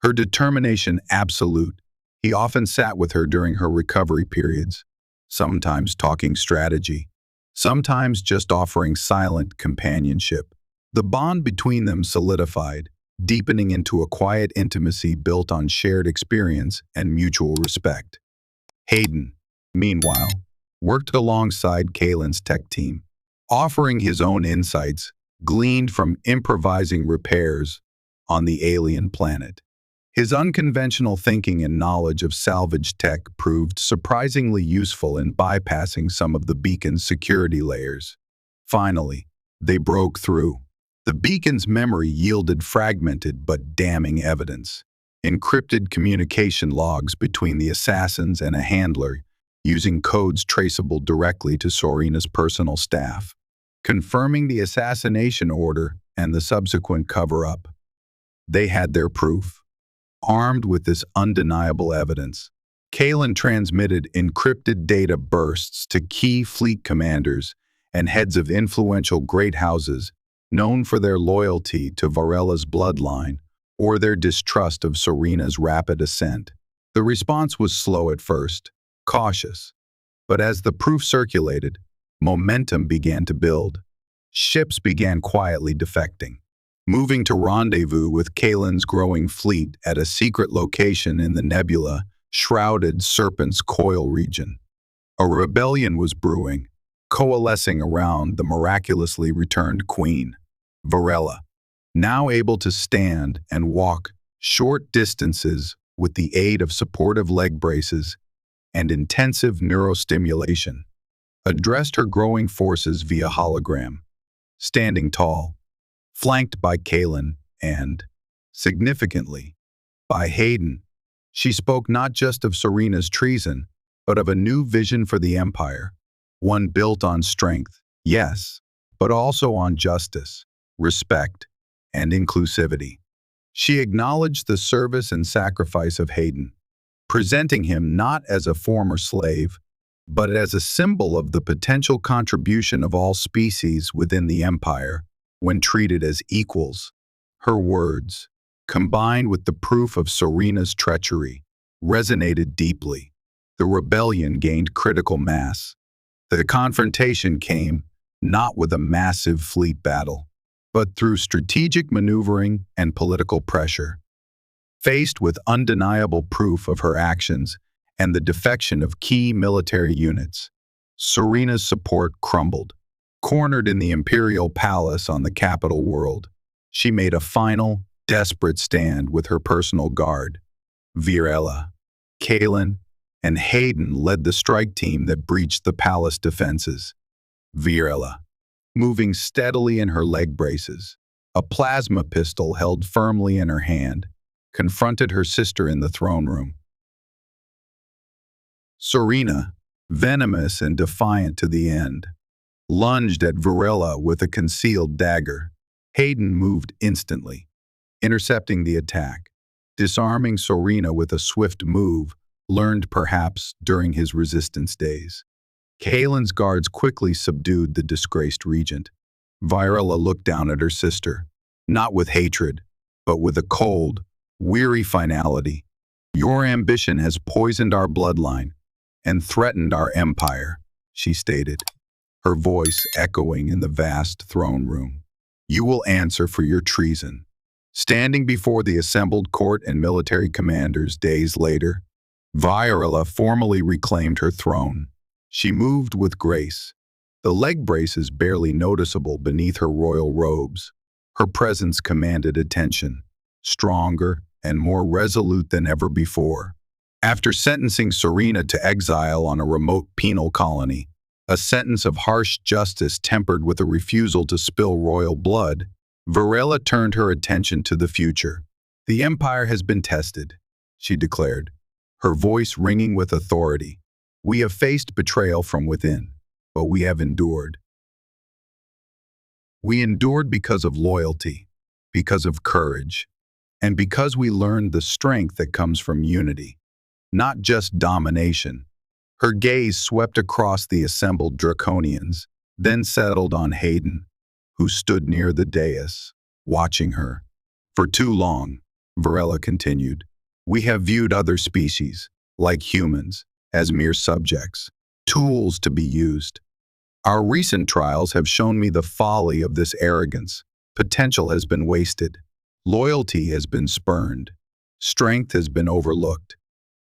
her determination absolute. He often sat with her during her recovery periods, sometimes talking strategy, sometimes just offering silent companionship. The bond between them solidified, deepening into a quiet intimacy built on shared experience and mutual respect. Hayden, meanwhile, worked alongside Kalen's tech team, offering his own insights gleaned from improvising repairs on the alien planet. His unconventional thinking and knowledge of salvage tech proved surprisingly useful in bypassing some of the beacon's security layers. Finally, they broke through. The beacon's memory yielded fragmented but damning evidence. Encrypted communication logs between the assassins and a handler using codes traceable directly to Serena's personal staff, confirming the assassination order and the subsequent cover-up. They had their proof. Armed with this undeniable evidence, Kalen transmitted encrypted data bursts to key fleet commanders and heads of influential great houses known for their loyalty to Virela's bloodline or their distrust of Serena's rapid ascent. The response was slow at first, cautious, but as the proof circulated, momentum began to build. Ships began quietly defecting, moving to rendezvous with Kalen's growing fleet at a secret location in the nebula-shrouded Serpent's Coil region. A rebellion was brewing, coalescing around the miraculously returned Queen Virela, now able to stand and walk short distances with the aid of supportive leg braces and intensive neurostimulation, addressed her growing forces via hologram, standing tall, flanked by Kalen and, significantly, by Hayden. She spoke not just of Serena's treason, but of a new vision for the Empire, one built on strength, yes, but also on justice, respect, and inclusivity. She acknowledged the service and sacrifice of Hayden, presenting him not as a former slave, but as a symbol of the potential contribution of all species within the Empire when treated as equals. Her words, combined with the proof of Serena's treachery, resonated deeply. The rebellion gained critical mass. The confrontation came not with a massive fleet battle, but through strategic maneuvering and political pressure. Faced with undeniable proof of her actions and the defection of key military units, Serena's support crumbled. Cornered in the imperial palace on the capital world, she made a final, desperate stand with her personal guard. Virela, Kalen, and Hayden led the strike team that breached the palace defenses. Virela, moving steadily in her leg braces, a plasma pistol held firmly in her hand, confronted her sister in the throne room. Serena, venomous and defiant to the end, lunged at Virela with a concealed dagger. Hayden moved instantly, intercepting the attack, disarming Serena with a swift move learned perhaps during his resistance days. Kalen's guards quickly subdued the disgraced regent. Virela looked down at her sister, not with hatred, but with a cold, weary finality. "Your ambition has poisoned our bloodline and threatened our empire," she stated, her voice echoing in the vast throne room. "You will answer for your treason." Standing before the assembled court and military commanders days later, Virela formally reclaimed her throne. She moved with grace, the leg braces barely noticeable beneath her royal robes. Her presence commanded attention, stronger and more resolute than ever before. After sentencing Serena to exile on a remote penal colony, a sentence of harsh justice tempered with a refusal to spill royal blood, Virela turned her attention to the future. "The empire has been tested," she declared, her voice ringing with authority. "We have faced betrayal from within, but we have endured. We endured because of loyalty, because of courage, and because we learned the strength that comes from unity, not just domination." Her gaze swept across the assembled Draconians, then settled on Hayden, who stood near the dais, watching her. "For too long," Virela continued, "we have viewed other species, like humans, as mere subjects, tools to be used. Our recent trials have shown me the folly of this arrogance. Potential has been wasted. Loyalty has been spurned. Strength has been overlooked."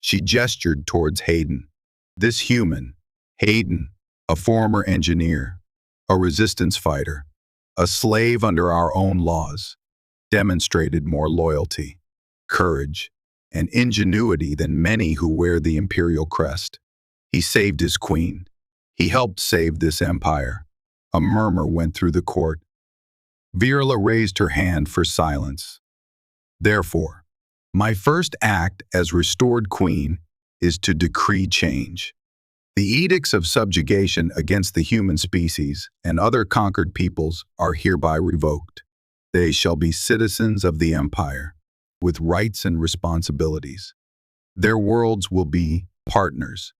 She gestured towards Hayden. This human, Hayden, a former engineer, a resistance fighter, a slave under our own laws, demonstrated more loyalty, courage, and ingenuity than many who wear the imperial crest. He saved his queen. He helped save this empire. A murmur went through the court. Virela raised her hand for silence. "Therefore, my first act as restored queen is to decree change. The edicts of subjugation against the human species and other conquered peoples are hereby revoked. They shall be citizens of the empire, with rights and responsibilities. Their worlds will be partners,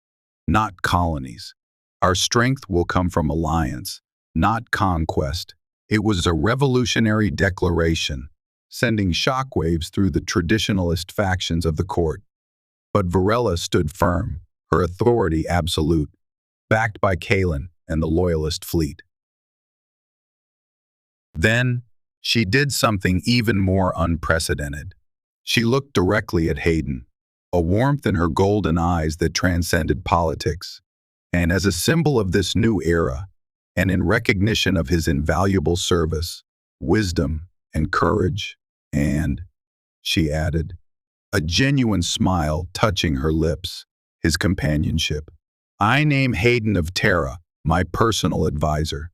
not colonies. Our strength will come from alliance, not conquest." It was a revolutionary declaration, sending shockwaves through the traditionalist factions of the court. But Virela stood firm, her authority absolute, backed by Kalen and the loyalist fleet. Then, she did something even more unprecedented. She looked directly at Hayden, a warmth in her golden eyes that transcended politics. And as a symbol of this new era, and in recognition of his invaluable service, wisdom, and courage, and, she added, a genuine smile touching her lips, his companionship, "I name Hayden of Terra, my personal advisor,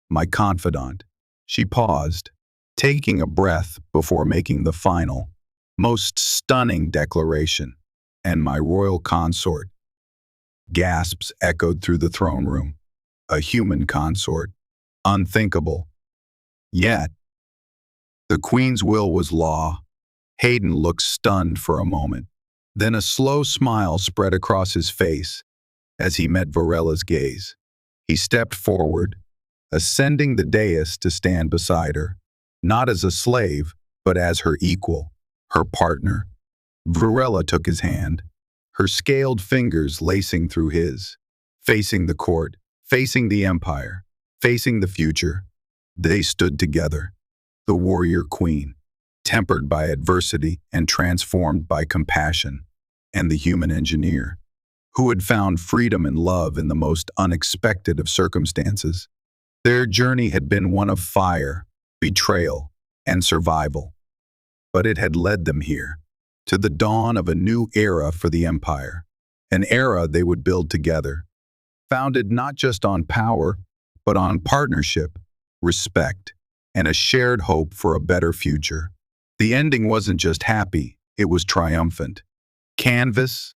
my confidant." She paused, taking a breath before making the final, most stunning declaration, "and my royal consort." Gasps echoed through the throne room. A human consort. Unthinkable. Yet, the Queen's will was law. Hayden looked stunned for a moment. Then a slow smile spread across his face as he met Virela's gaze. He stepped forward, ascending the dais to stand beside her, not as a slave, but as her equal, her partner. Virela took his hand, her scaled fingers lacing through his. Facing the court, facing the empire, facing the future, they stood together, the warrior queen, tempered by adversity and transformed by compassion, and the human engineer, who had found freedom and love in the most unexpected of circumstances. Their journey had been one of fire, betrayal, and survival, but it had led them here, to the dawn of a new era for the Empire, an era they would build together, founded not just on power, but on partnership, respect, and a shared hope for a better future. The ending wasn't just happy, it was triumphant. Canvas,